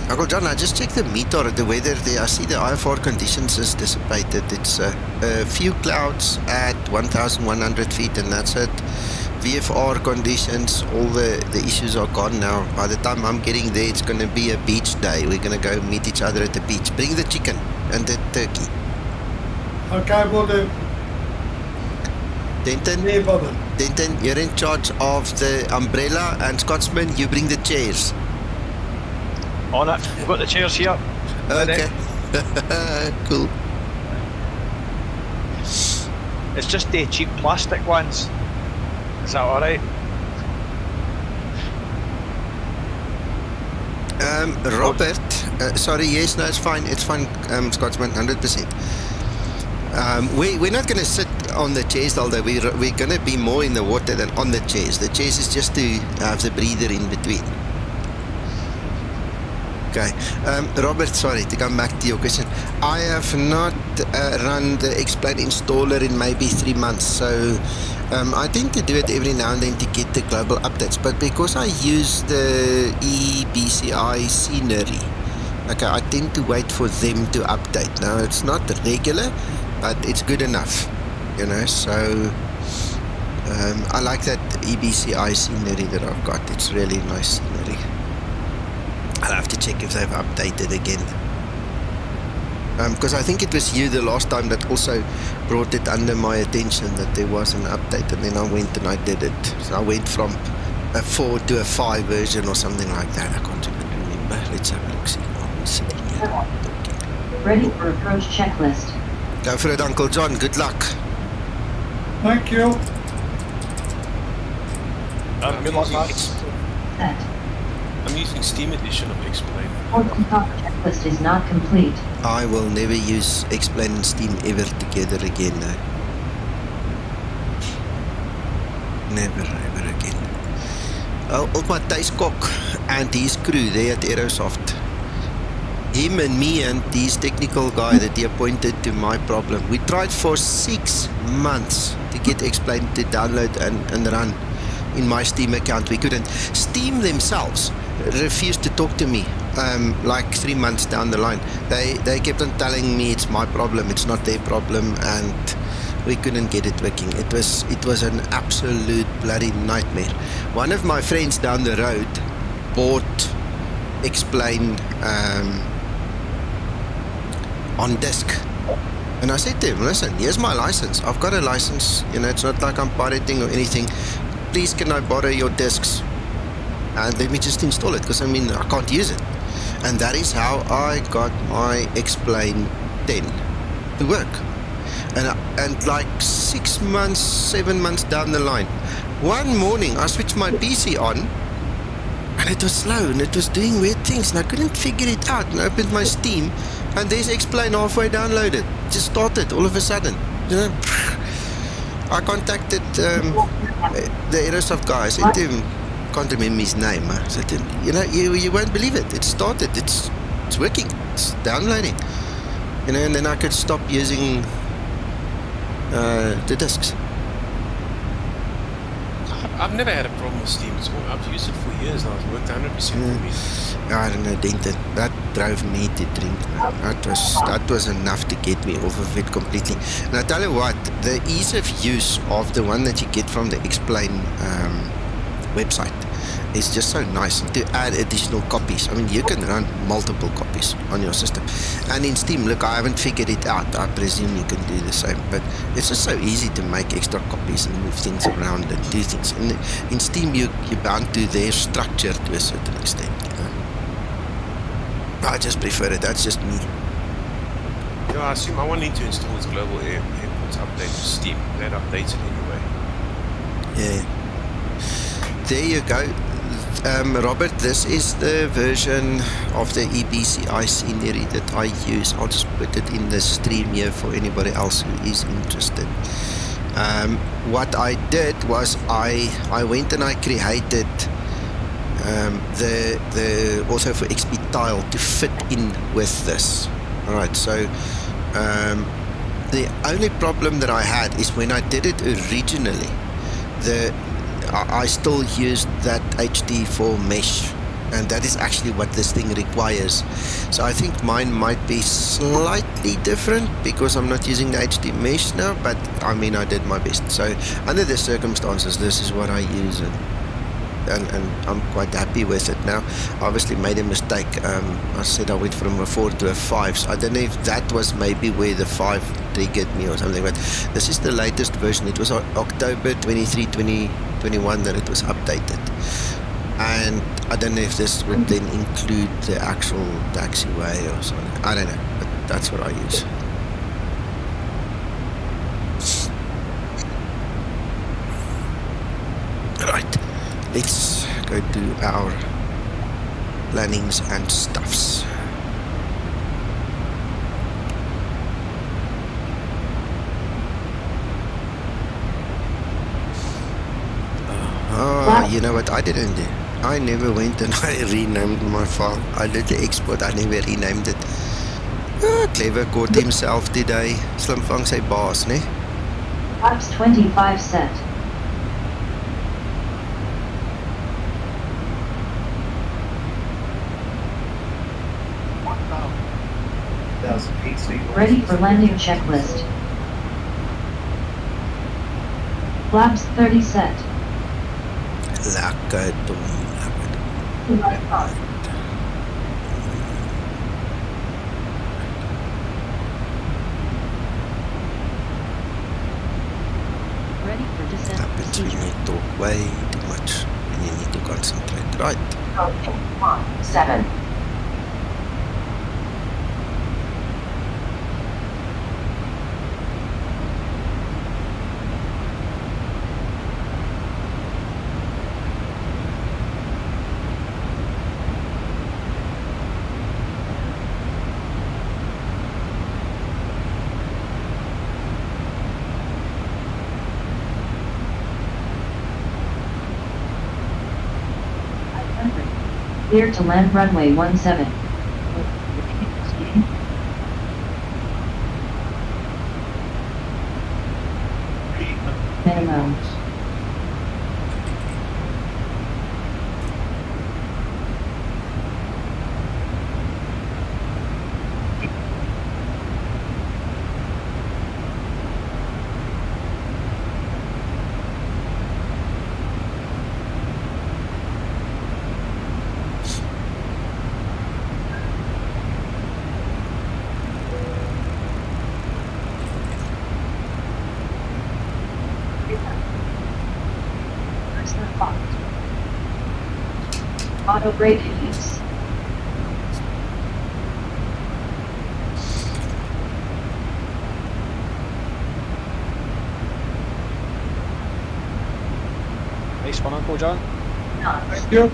Uncle John, I just checked the meter, the weather there. I see the IFR conditions is dissipated. It's a few clouds at 1,100 feet and that's it. VFR conditions, all the issues are gone now. By the time I'm getting there, it's going to be a beach day. We're going to go meet each other at the beach. Bring the chicken and the turkey. Okay, we'll do. Denton, you're in charge of the umbrella, and Scotsman, you bring the chairs. On it. We've got the chairs here. Okay. Cool. It's just the cheap plastic ones. Is that alright? Robert, sorry, yes, no, it's fine, Scotsman, 100%. We're not going to sit on the chairs all day. We're going to be more in the water than on the chairs. The chairs is just to have the breather in between. Okay, Robert, sorry, to come back to your question. I have not run the Explain installer in maybe 3 months, so I tend to do it every now and then to get the global updates, but because I use the EBCI scenery, okay, I tend to wait for them to update. Now, it's not regular, but it's good enough, you know, so I like that EBCI scenery that I've got. It's really nice scenery. I'll have to check if they've updated again. Because I think it was you the last time that also brought it under my attention that there was an update, and then I went and I did it. So I went from a 4 to a 5 version or something like that. I can't even remember. Let's have a look. See. I'm sitting here. Ready for approach checklist. Go for it, Uncle John. Good luck. Thank you. Good luck, lads. Set. I'm using Steam edition of Explain. Porto checklist is not complete. I will never use Explain and Steam ever together again. No. Never, ever again. Op my Thijskok and his crew there at Aerosoft. Him and me and his technical guy that he appointed to my problem. We tried for 6 months to get Explain to download and run in my Steam account. We couldn't. Steam themselves refused to talk to me like 3 months down the line. They kept on telling me it's my problem, it's not their problem, and we couldn't get it working. It was an absolute bloody nightmare. One of my friends down the road bought Explain on disk, and I said to him, listen, here's my license, I've got a license, you know, it's not like I'm pirating or anything. Please, can I borrow your disks and let me just install it, because I mean, I can't use it. And that is how I got my Explain 10 to work. And like 6 months, 7 months down the line, one morning I switched my PC on and it was slow and it was doing weird things and I couldn't figure it out, and I opened my Steam and there's Explain halfway downloaded. It just started all of a sudden, you know. I contacted the Aerosoft guy. I said to him, can't remember his name. I said to him, you know, you won't believe it. It started. It's working. It's downloading. You know, and then I could stop using the discs. I've never had a problem with Steam. I've used it for years now. It's worked 100% for me. I don't know, Denton. That drove me to drink, man. That was enough to get me off of it completely. And I tell you what, the ease of use of the one that you get from the Explain website is just so nice. And to add additional copies, I mean, you can run multiple copies on your system. And in Steam, look, I haven't figured it out. I presume you can do the same, but it's just so easy to make extra copies and move things around and do things. And in Steam, you're bound to their structure to a certain extent, you know. I just prefer it. That's just me. Yeah, I assume I won't need to install this global airports update to Steam. That updates it anyway. Yeah. There you go. Robert, this is the version of the EBCI scenery that I use. I'll just put it in the stream here for anybody else who is interested. What I did was I went and I created the also for XP tile to fit in with this. Alright, so the only problem that I had is when I did it originally, I still used that HD4 mesh, and that is actually what this thing requires. So I think mine might be slightly different because I'm not using the HD mesh now, but I mean, I did my best. So under the circumstances, this is what I use, and I'm quite happy with it now. I obviously made a mistake. I said I went from a 4 to a 5, so I don't know if that was maybe where the 5 triggered me or something, but this is the latest version. It was October 23, 2021 that it was updated, and I don't know if this would then include the actual taxiway or something. I don't know, but that's what I use. Right, let's go to our plannings and stuffs. You know what I didn't do? I never went and I renamed my file. I did the export, I never renamed it. Clever caught himself today. Slim vang sy baas, né? Perhaps 25 cent. Ready for landing checklist. Flaps 30 cent. Lekker dom, lekker dom. Ready for descent Happens when procedure. you talk way too much and you need to concentrate. Right. Okay, 7. Clear to land runway 17. Minimum. Auto brake use. Nice one, Uncle John. Thank you.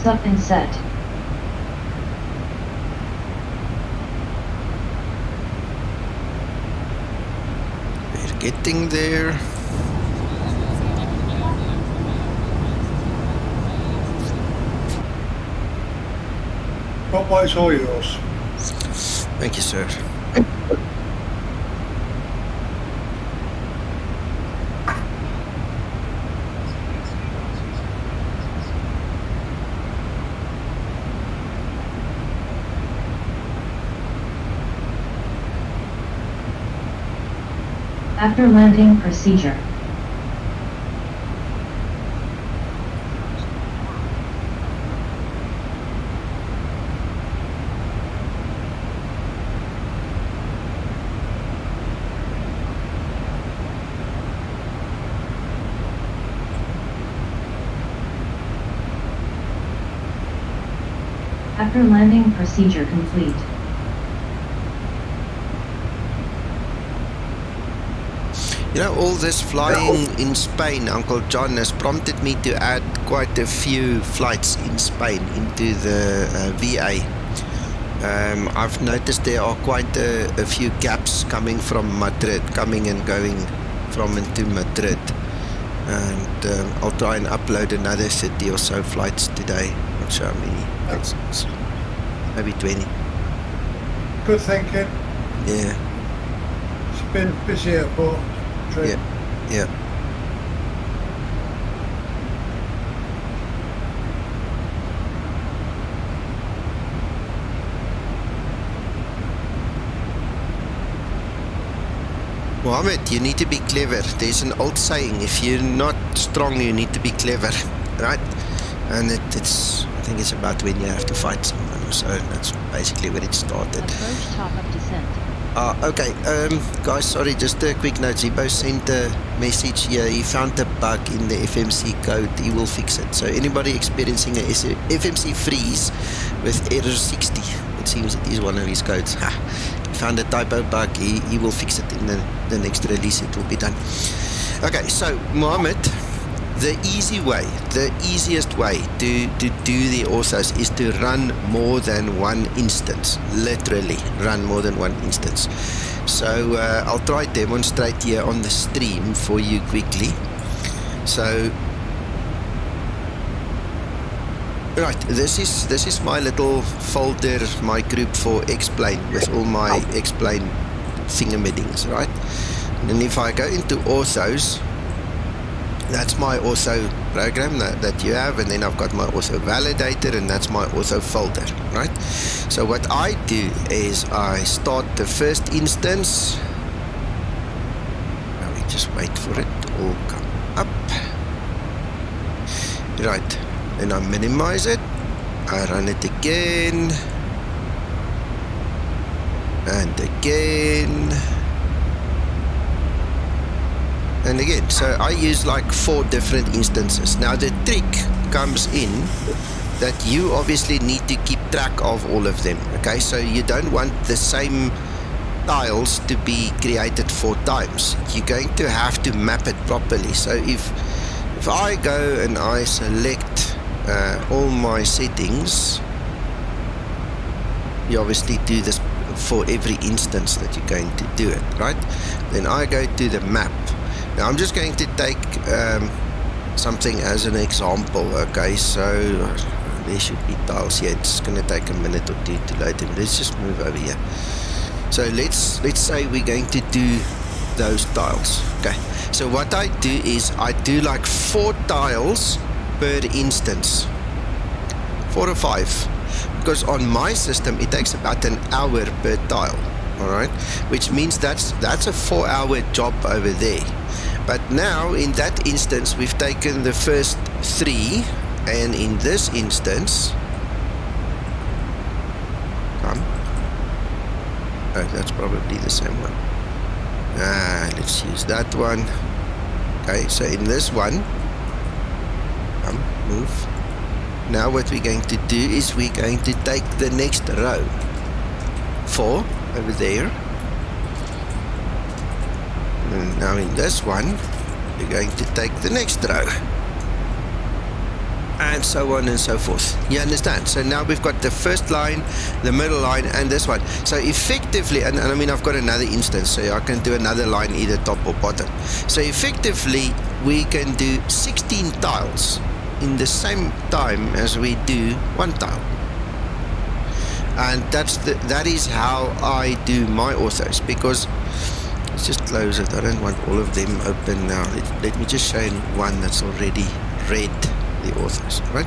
Something set. We're getting there. Popeye, it's all yours. Thank you, sir. After landing procedure. After landing procedure complete. You know, all this flying in Spain, Uncle John, has prompted me to add quite a few flights in Spain into the VA. I've noticed there are quite a few gaps coming from Madrid, coming and going from and to Madrid. And I'll try and upload another 30 or so flights today. Not sure how many. Maybe 20. Good thinking. Yeah. It's been busy airport. Yeah. Yeah. Mohammed, you need to be clever. There's an old saying, if you're not strong, you need to be clever, right? And it's, I think it's about when you have to fight someone or so. That's basically where it started. Approach top of descent. Okay, guys, sorry, just a quick note. Zibo sent a message here. He found a bug in the FMC code. He will fix it. So anybody experiencing a FMC freeze with error 60, it seems it is one of his codes. He found a typo bug. He will fix it in the next release. It will be done. Okay, so Mohammed, the easiest way to do the authos is to run more than one instance. Literally run more than one instance. So I'll try to demonstrate here on the stream for you quickly. So right, this is my little folder, my group for explain, with all my explain thingamaddings, right? And if I go into authos, that's my auto program that you have, and then I've got my auto validator, and that's my auto folder, right? So what I do is I start the first instance. Now we just wait for it to all come up. Right, then I minimize it, I run it again, and again, and again. So I use like 4 different instances. Now the trick comes in that you obviously need to keep track of all of them, okay? So you don't want the same tiles to be created 4 times. You're going to have to map it properly. So if I go and I select all my settings, you obviously do this for every instance that you're going to do it, right? Then I go to the map. Now I'm just going to take something as an example, okay? So there should be tiles here. It's going to take a minute or 2 to load them. Let's just move over here. So let's say we're going to do those tiles, okay? So what I do is I do like 4 tiles per instance, 4 or 5, because on my system it takes about an hour per tile, all right? Which means that's a 4-hour job over there. But now in that instance we've taken the first 3, and in this instance, oh, that's probably the same one. Let's use that one. Okay, so in this one, move. Now what we're going to do is we're going to take the next row, 4 over there. And now in this one, we're going to take the next row, and so on and so forth. You understand? So now we've got the first line, the middle line, and this one. So effectively, and I mean, I've got another instance, so I can do another line either top or bottom. So effectively, we can do 16 tiles in the same time as we do one tile. And that is how I do my orthos, because let's just close it. I don't want all of them open now. Let me just show you one that's already read the orthos, right?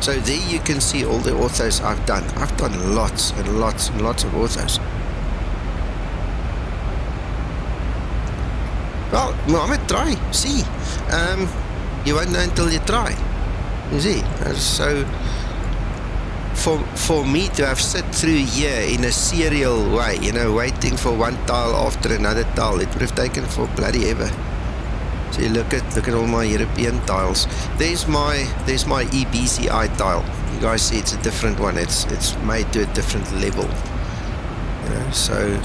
So there you can see all the orthos I've done. I've done lots and lots and lots of orthos. Well, Mohammed, try, see. You won't know until you try. You see, so for me to have sit through here in a serial way, you know, waiting for one tile after another tile, it would have taken for bloody ever. So you look at all my European tiles. There's my EBCI tile. You guys see it's a different one. It's made to a different level. You know, so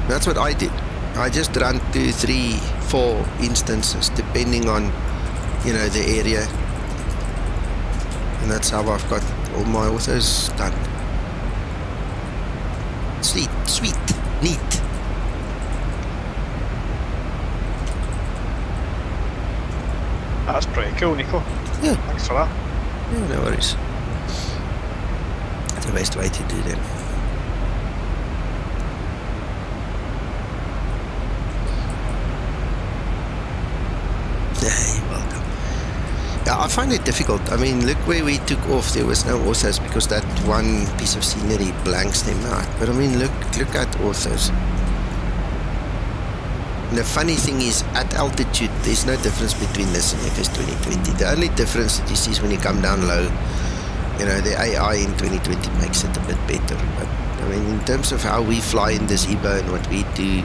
that's what I did. I just run 2, 3, 4 instances depending on, you know, the area. And that's how I've got all my orthos done. Sweet, neat. That's pretty cool, Nico. Yeah. Thanks for that. Yeah, no worries. That's the best way to do them. Yeah, you're welcome. Yeah, I find it difficult. I mean, look where we took off. There was no orthos because that one piece of scenery blanks them out. But I mean, look at orthos. And the funny thing is, at altitude, there's no difference between this and FS 2020. The only difference that you see is when you come down low. You know, the AI in 2020 makes it a bit better. But I mean, in terms of how we fly in the Zibo and what we do,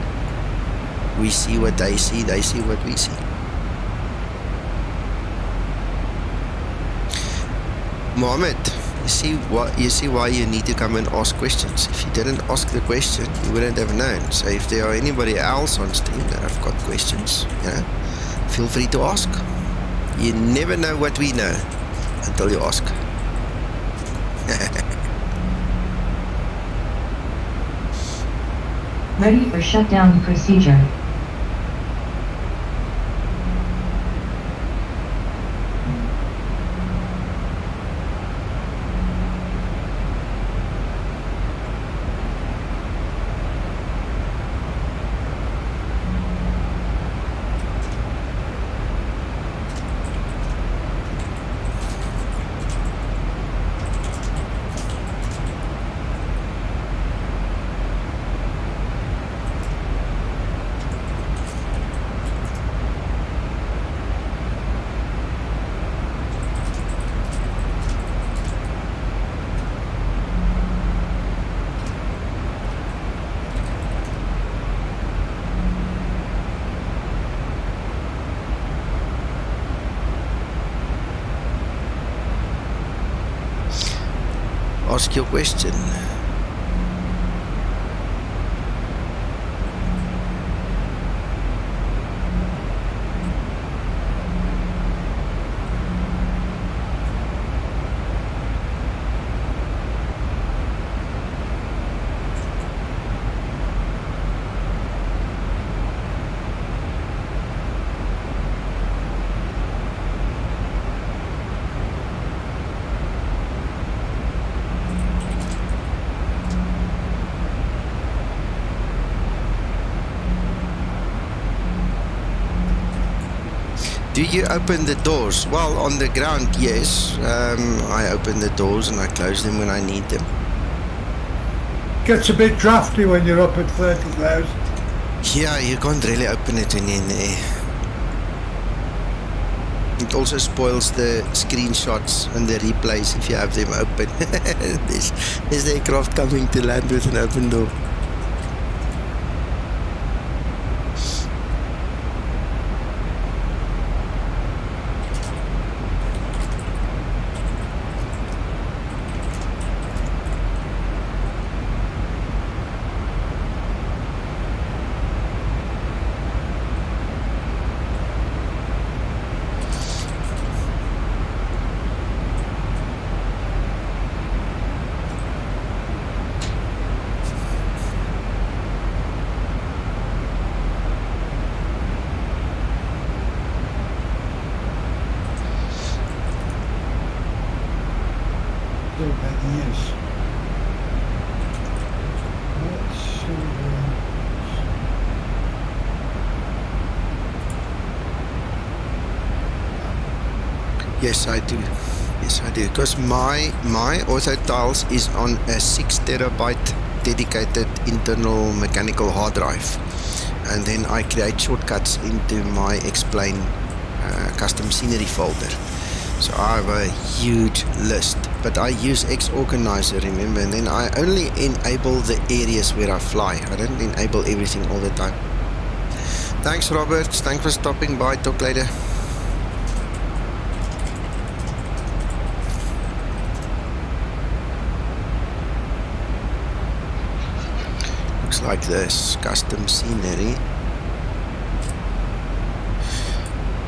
we see what they see what we see. Mohammed, you see why you need to come and ask questions. If you didn't ask the question, you wouldn't have known. So if there are anybody else on stream that have got questions, you know, feel free to ask. You never know what we know until you ask. Ready for shutdown procedure. Ask your question. Do you open the doors? Well, on the ground, yes. I open the doors and I close them when I need them. Gets a bit drafty when you're up at 30,000. Yeah, you can't really open it when you're in the air. It also spoils the screenshots and the replays if you have them open. there's the aircraft coming to land with an open door. Yes, I do. Yes, I do. Because my auto tiles is on a 6 terabyte dedicated internal mechanical hard drive, and then I create shortcuts into my explain custom scenery folder. So I have a huge list, but I use X organizer, remember, and then I only enable the areas where I fly. I don't enable everything all the time. Thanks, Robert. Thanks for stopping by. Talk later. Looks like this. Custom scenery.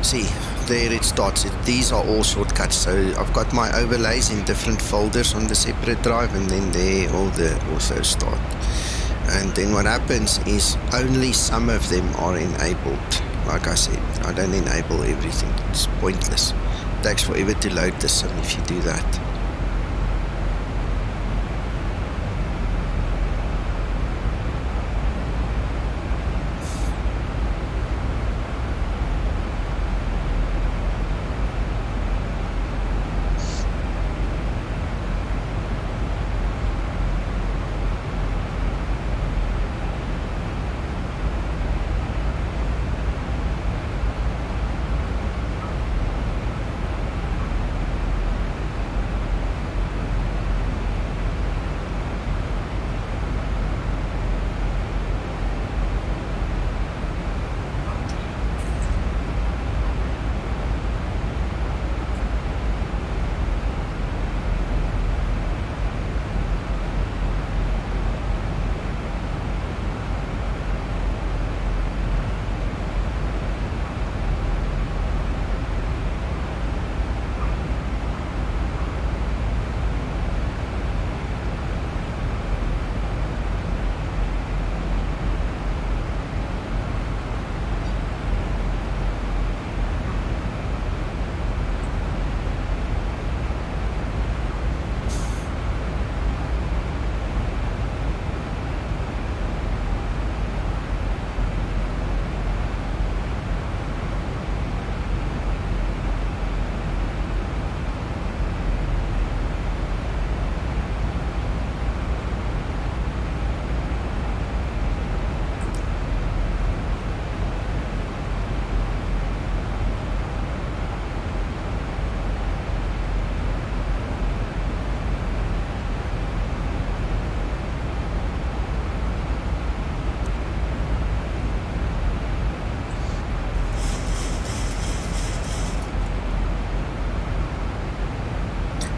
See, there it starts. These are all shortcuts. So I've got my overlays in different folders on the separate drive, and then there all the authors start. And then what happens is only some of them are enabled. Like I said, I don't enable everything. It's pointless. It takes forever to load the sim if you do that.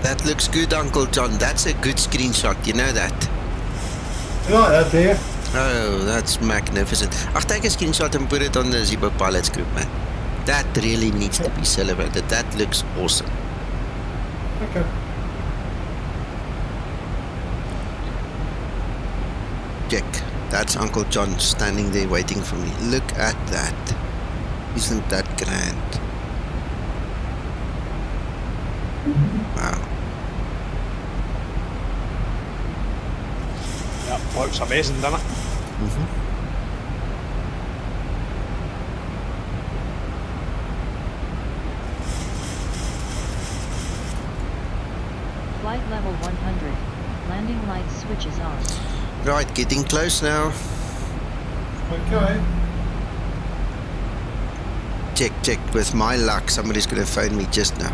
That looks good, Uncle John. That's a good screenshot. You know that? You like that, do you? Oh, that's magnificent. I'll take a screenshot and put it on the Zibo Pilots group, man. That really needs to be celebrated. That looks awesome. Okay. Check. That's Uncle John standing there waiting for me. Look at that. Isn't that grand? Wow. Yep, looks amazing, doesn't it? Flight level 100. Landing light switches on. Right, getting close now. Okay. Check. With my luck, somebody's going to phone me just now.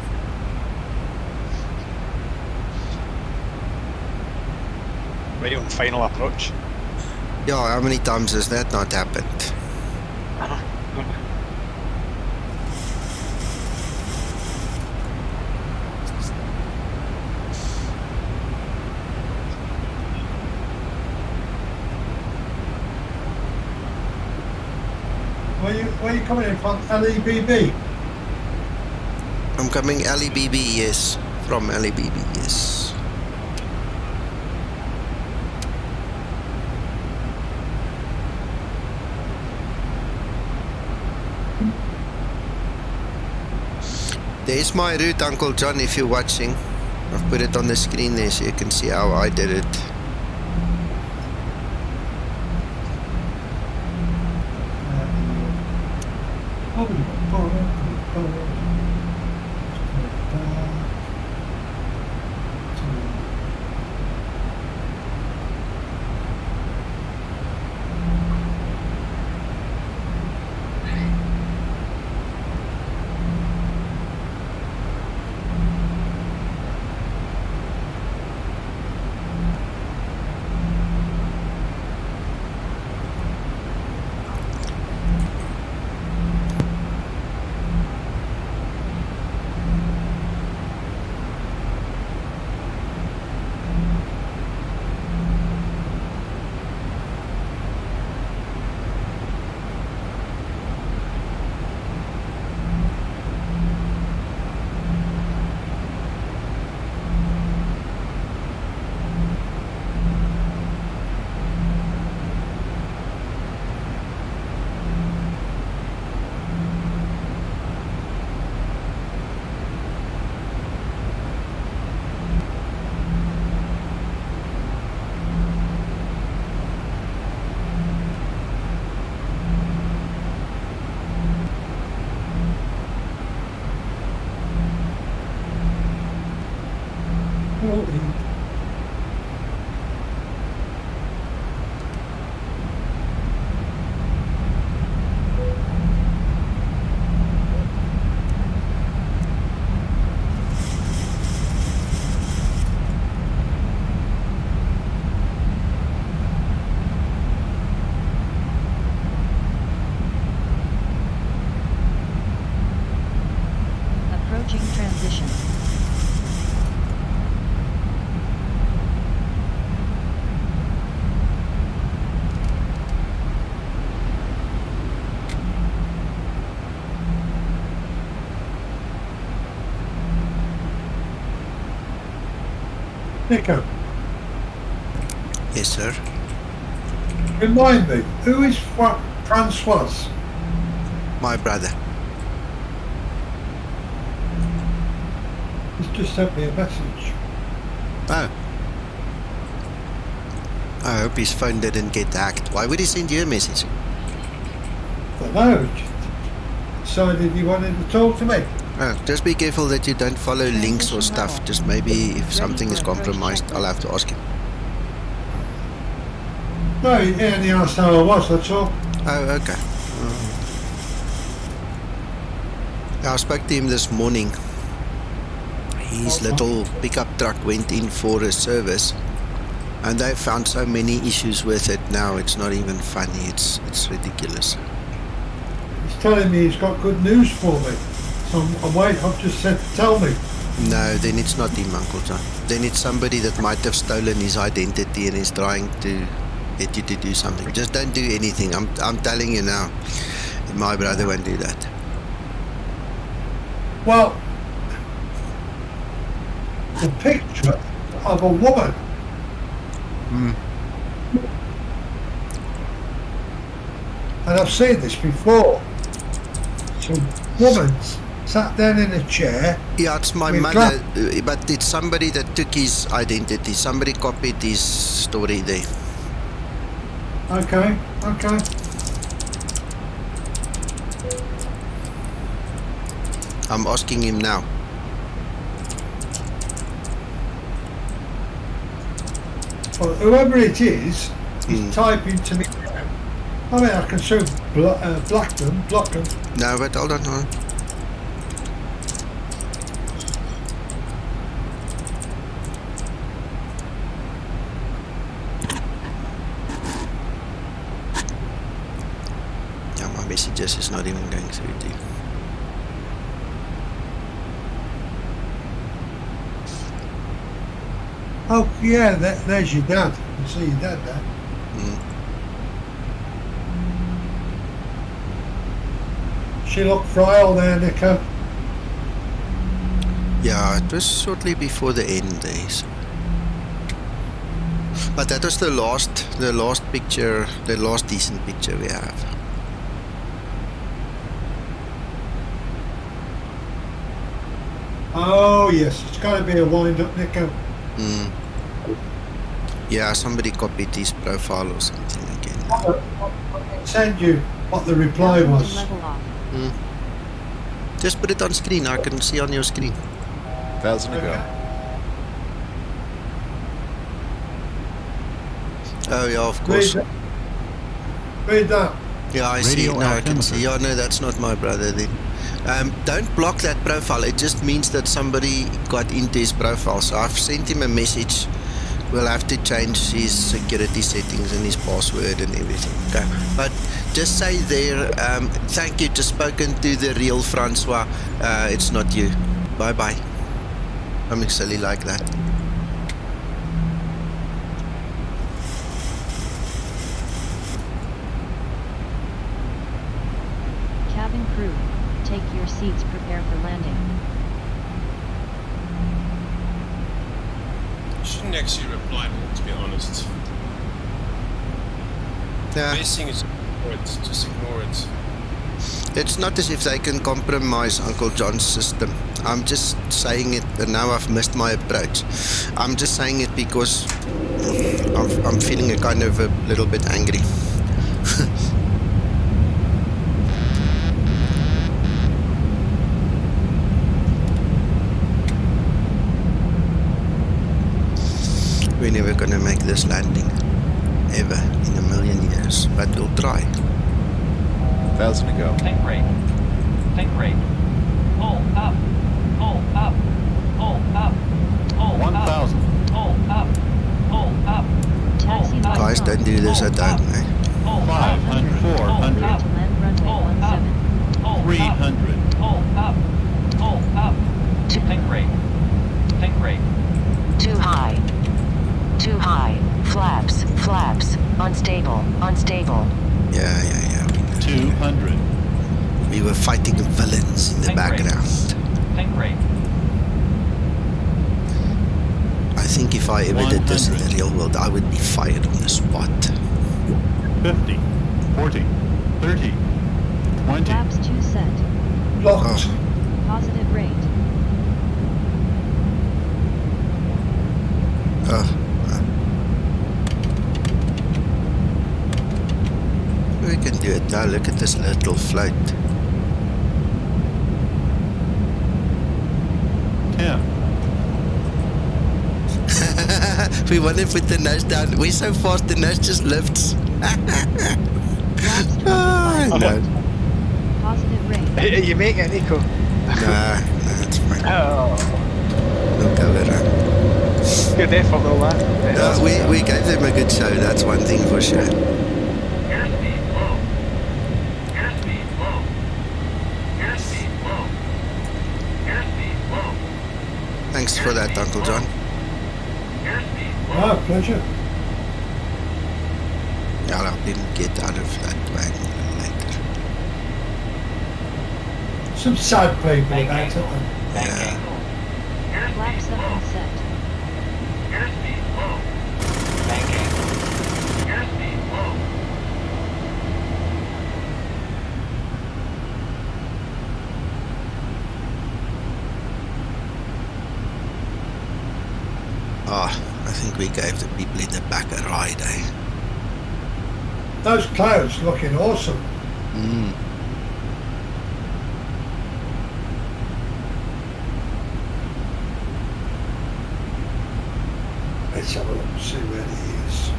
Right on final approach. Yeah, how many times has that not happened? Where are you coming in from? LEBB? I'm coming LEBB, yes. From LEBB, yes. There's my route, Uncle John, if you're watching. I've put it on the screen there so you can see how I did it. Nico, Yes, sir. remind me, who is Francois? My brother. He's just sent me a message. Oh. I hope his phone didn't get hacked. Why would he send you a message? I don't know. Decided he wanted to talk to me. Oh, just be careful that you don't follow links or stuff. Just maybe if something is compromised, I'll have to ask him. No, he only asked how I was, that's all. Oh, okay. I spoke to him this morning. His little pickup truck went in for a service, and they found so many issues with it now. It's not even funny. It's ridiculous. He's telling me he's got good news for me. So I'm waiting. I've just said, tell me. No, then it's not him, Uncle John. Then it's somebody that might have stolen his identity and is trying to get you to do something. Just don't do anything. I'm telling you now. My brother won't do that. Well, the picture of a woman. And I've seen this before. Some woman sat down in a chair. Yeah, it's my mother, but it's somebody that took his identity. Somebody copied his story there. Okay. I'm asking him now. Well, whoever it is typing to me now. I mean, I can soon block them. No, but hold on. Yeah, my messages is not even going through to you. Oh, yeah, there's your dad. You see your dad there. She looked frail there, Nico. Yeah, it was shortly before the end days. But that was the last picture, the last decent picture we have. Oh, yes, it's got to be a wind-up, Nico. Yeah, somebody copied his profile or something again. I'll send you what the reply was. Level off. Just put it on screen. I can see on your screen. 1,000 to go. Oh yeah, of course. Read that. Yeah, I see. No, I can see. Yeah, no, that's not my brother then. Don't block that profile. It just means that somebody got into his profile. So I've sent him a message. We'll have to change his security settings and his password and everything. Okay. But just say there, thank you, just spoken to the real Francois. It's not you. Bye-bye. Something silly like that. Cabin crew, take your seats, prepare for landing. Shouldn't actually reply, to be honest. Yeah. The best thing is just ignore it. It's not as if they can compromise Uncle John's system. I'm just saying it, and now I've missed my approach. I'm just saying it because I'm feeling a kind of a little bit angry. We're never gonna make this landing, ever, in a million years, but we'll try. 1,000 to go. Think rate. Pull up. Pull up. Pull up. Pull 1,000. Pull up. Pull up. Taxi line Guys, don't do this at home, eh? 500. 400. to land runway 17. 300. Pull up. Pull up. Think rate. Too high. Too high. Flaps. Unstable. Yeah. 200. We were fighting villains in the background. Think rate. I think if I ever did this in the real world, I would be fired on the spot. 50, 40, 30, 20. Flaps 2 set. Locked. Oh. Positive rate. We can do it now. Look at this little float. 10, We want to put the nose down. We're so fast, the nose just lifts. Flaps 25 Oh, no. Positive rate. Are you making it, Nico? Nah, it's fine. Oh, We'll go around. good effort though, man. We gave them a good show, that's one thing for sure. Airspeed low. Airspeed low. Airspeed low. Airspeed low. Thanks for that, Uncle John. Airspeed low. Ah, pleasure. I'll help him get out of that plane later. Some sad people Bank about it. angle. Bank Yeah. angle. Flaps Airspeed up low. and set. Airspeed low. Bank angle. Airspeed low. I think we gave the people in the back a ride, eh? Those clouds looking awesome. Mm. Let's have a look and see where he is.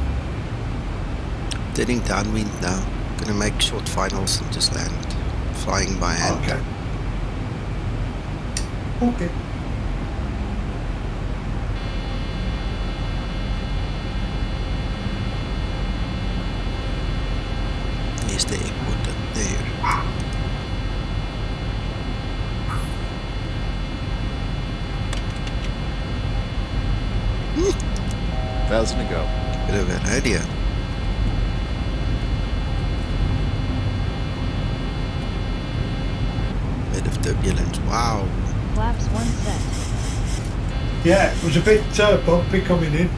Turning downwind now. Gonna make short finals and just land. Flying by hand. Okay. Okay. Here's the airport up there. 1,000 to go. Bit of an idea. Bit of turbulence. Wow. Flaps 1 set. Yeah, it was a bit bumpy coming in.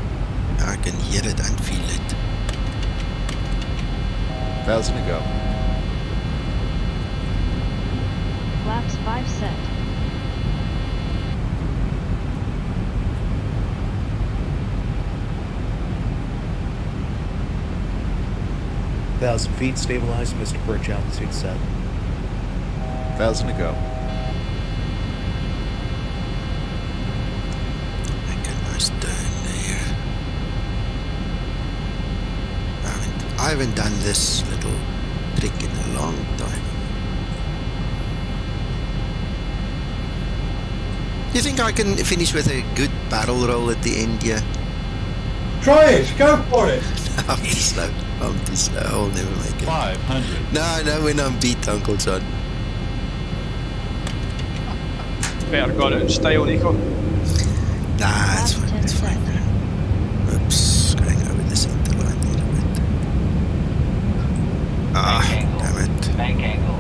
I can hear it and feel it. 1,000 to go. Flaps 5 set. Feet stabilized, Mr. Birch, altitude set. 1,000 to go. Make a nice turn there. I haven't done this little trick in a long time. You think I can finish with a good barrel roll at the end here? Try it. Go for it. I'm too slow. I'm too slow. I'll never make it. 500. No, when I'm beat, Uncle John. Better got it in style, Nico. Nah, it's fine. It's fine. Oops, going over the center line a little bit. Ah, Bank angle. damn it. Bank angle.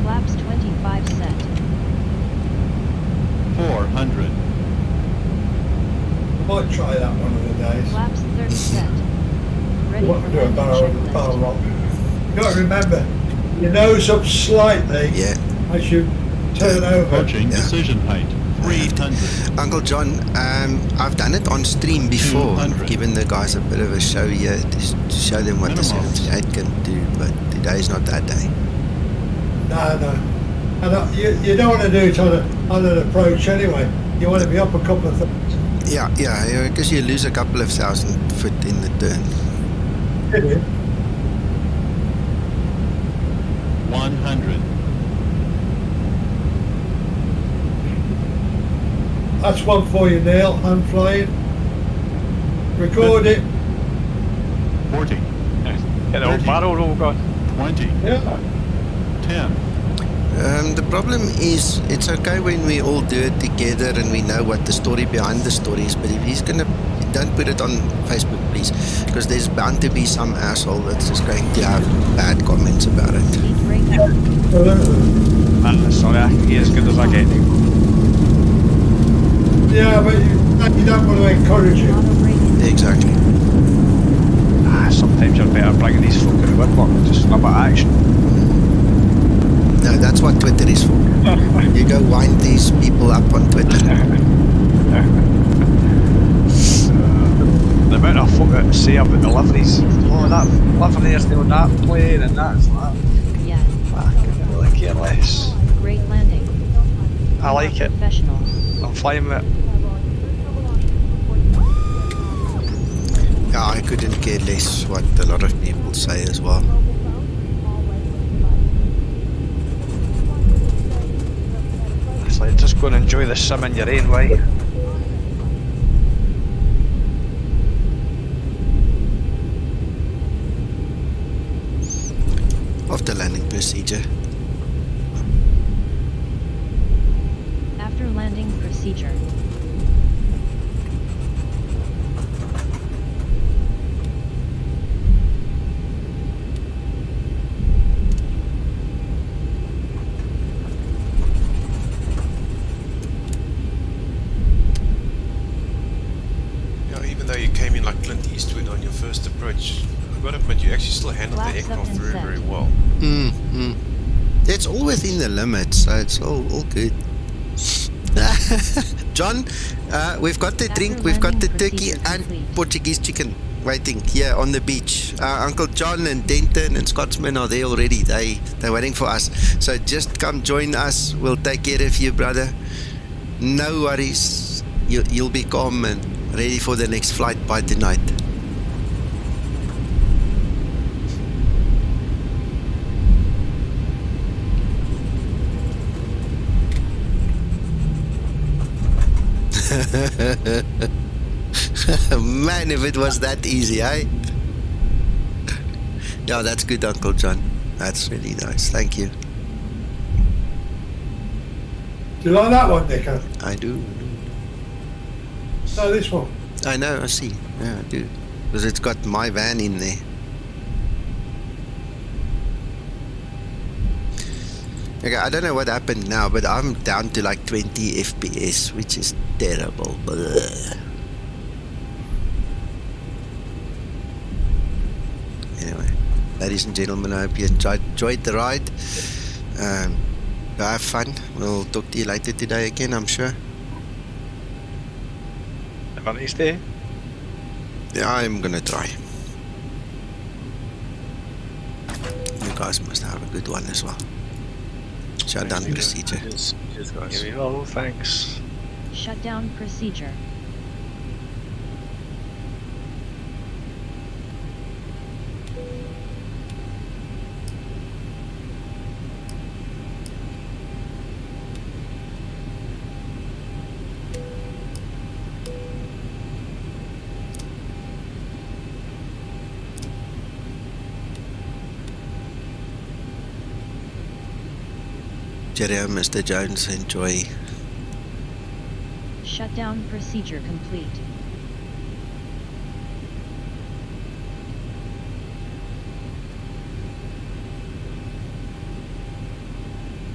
Flaps 25 set. 400. Might try that one of the days. Flaps 30 set. Ready You want for to do a landing barrel checklist. rock. You've got to remember, your nose up slightly Yeah. as you turn over. Approaching Yeah. decision height. 300. Uncle John, I've done it on stream before. 200. Given the guys a bit of a show here to show them what the Minimum. 78 can do, but today's not that day. No. And you don't want to do it on an approach anyway. You want to be up a couple of things. Yeah, because you lose a couple of 1,000 foot in the turn. 100. That's one for you, Neil. I'm flying. Record it. 40. Get the old 30. barrel roll going. 20. Yeah. 10. The problem is, it's okay when we all do it together and we know what the story behind the story is, but if he's gonna, don't put it on Facebook, please, because there's bound to be some asshole that's just going to have bad comments about it. Sorry, I can hear as good as I get. Yeah, but you don't want to encourage it. Exactly. Sometimes you're better bringing these folk in the woodwork and just rub at action. No, that's what Twitter is for. You go wind these people up on Twitter. The amount of folk that say about the liveries, oh, that livery is doing that plane and that's that. Yeah. I can really care less. Great landing. I like it. Professionals. I'm fine with it. Yeah, I couldn't care less what a lot of people say as well. It's like just go and enjoy the sim in your own way. After landing procedure. After landing procedure. Even though you came in like Clint Eastwood on your first approach, I've got to admit you actually still handled the aircraft very, very well. It's all within the limits, so it's all good. John, we've got the drink, we've got the turkey and Portuguese chicken waiting here on the beach. Uncle John and Denton and Scotsman are there already. They're waiting for us. So just come join us. We'll take care of you, brother. No worries. You'll be calm and ready for the next flight by tonight. Man, if it was that easy, eh? Yeah, that's good, Uncle John. That's really nice. Thank you. Do you like that one, Nico? I do. No, this one. I know, I see. Yeah, I do. Because it's got my van in there. Okay, I don't know what happened now, but I'm down to like 20 FPS, which is terrible. Blech. Anyway, ladies and gentlemen, I hope you enjoyed the ride. Have fun. We'll talk to you later today again, I'm sure. Have a nice day. Yeah, I'm gonna try. You guys must have a good one as well. Shutdown procedure. Cheers, guys. Here we go, thanks. Shutdown procedure. Mr. Jones, enjoy. Shutdown procedure complete.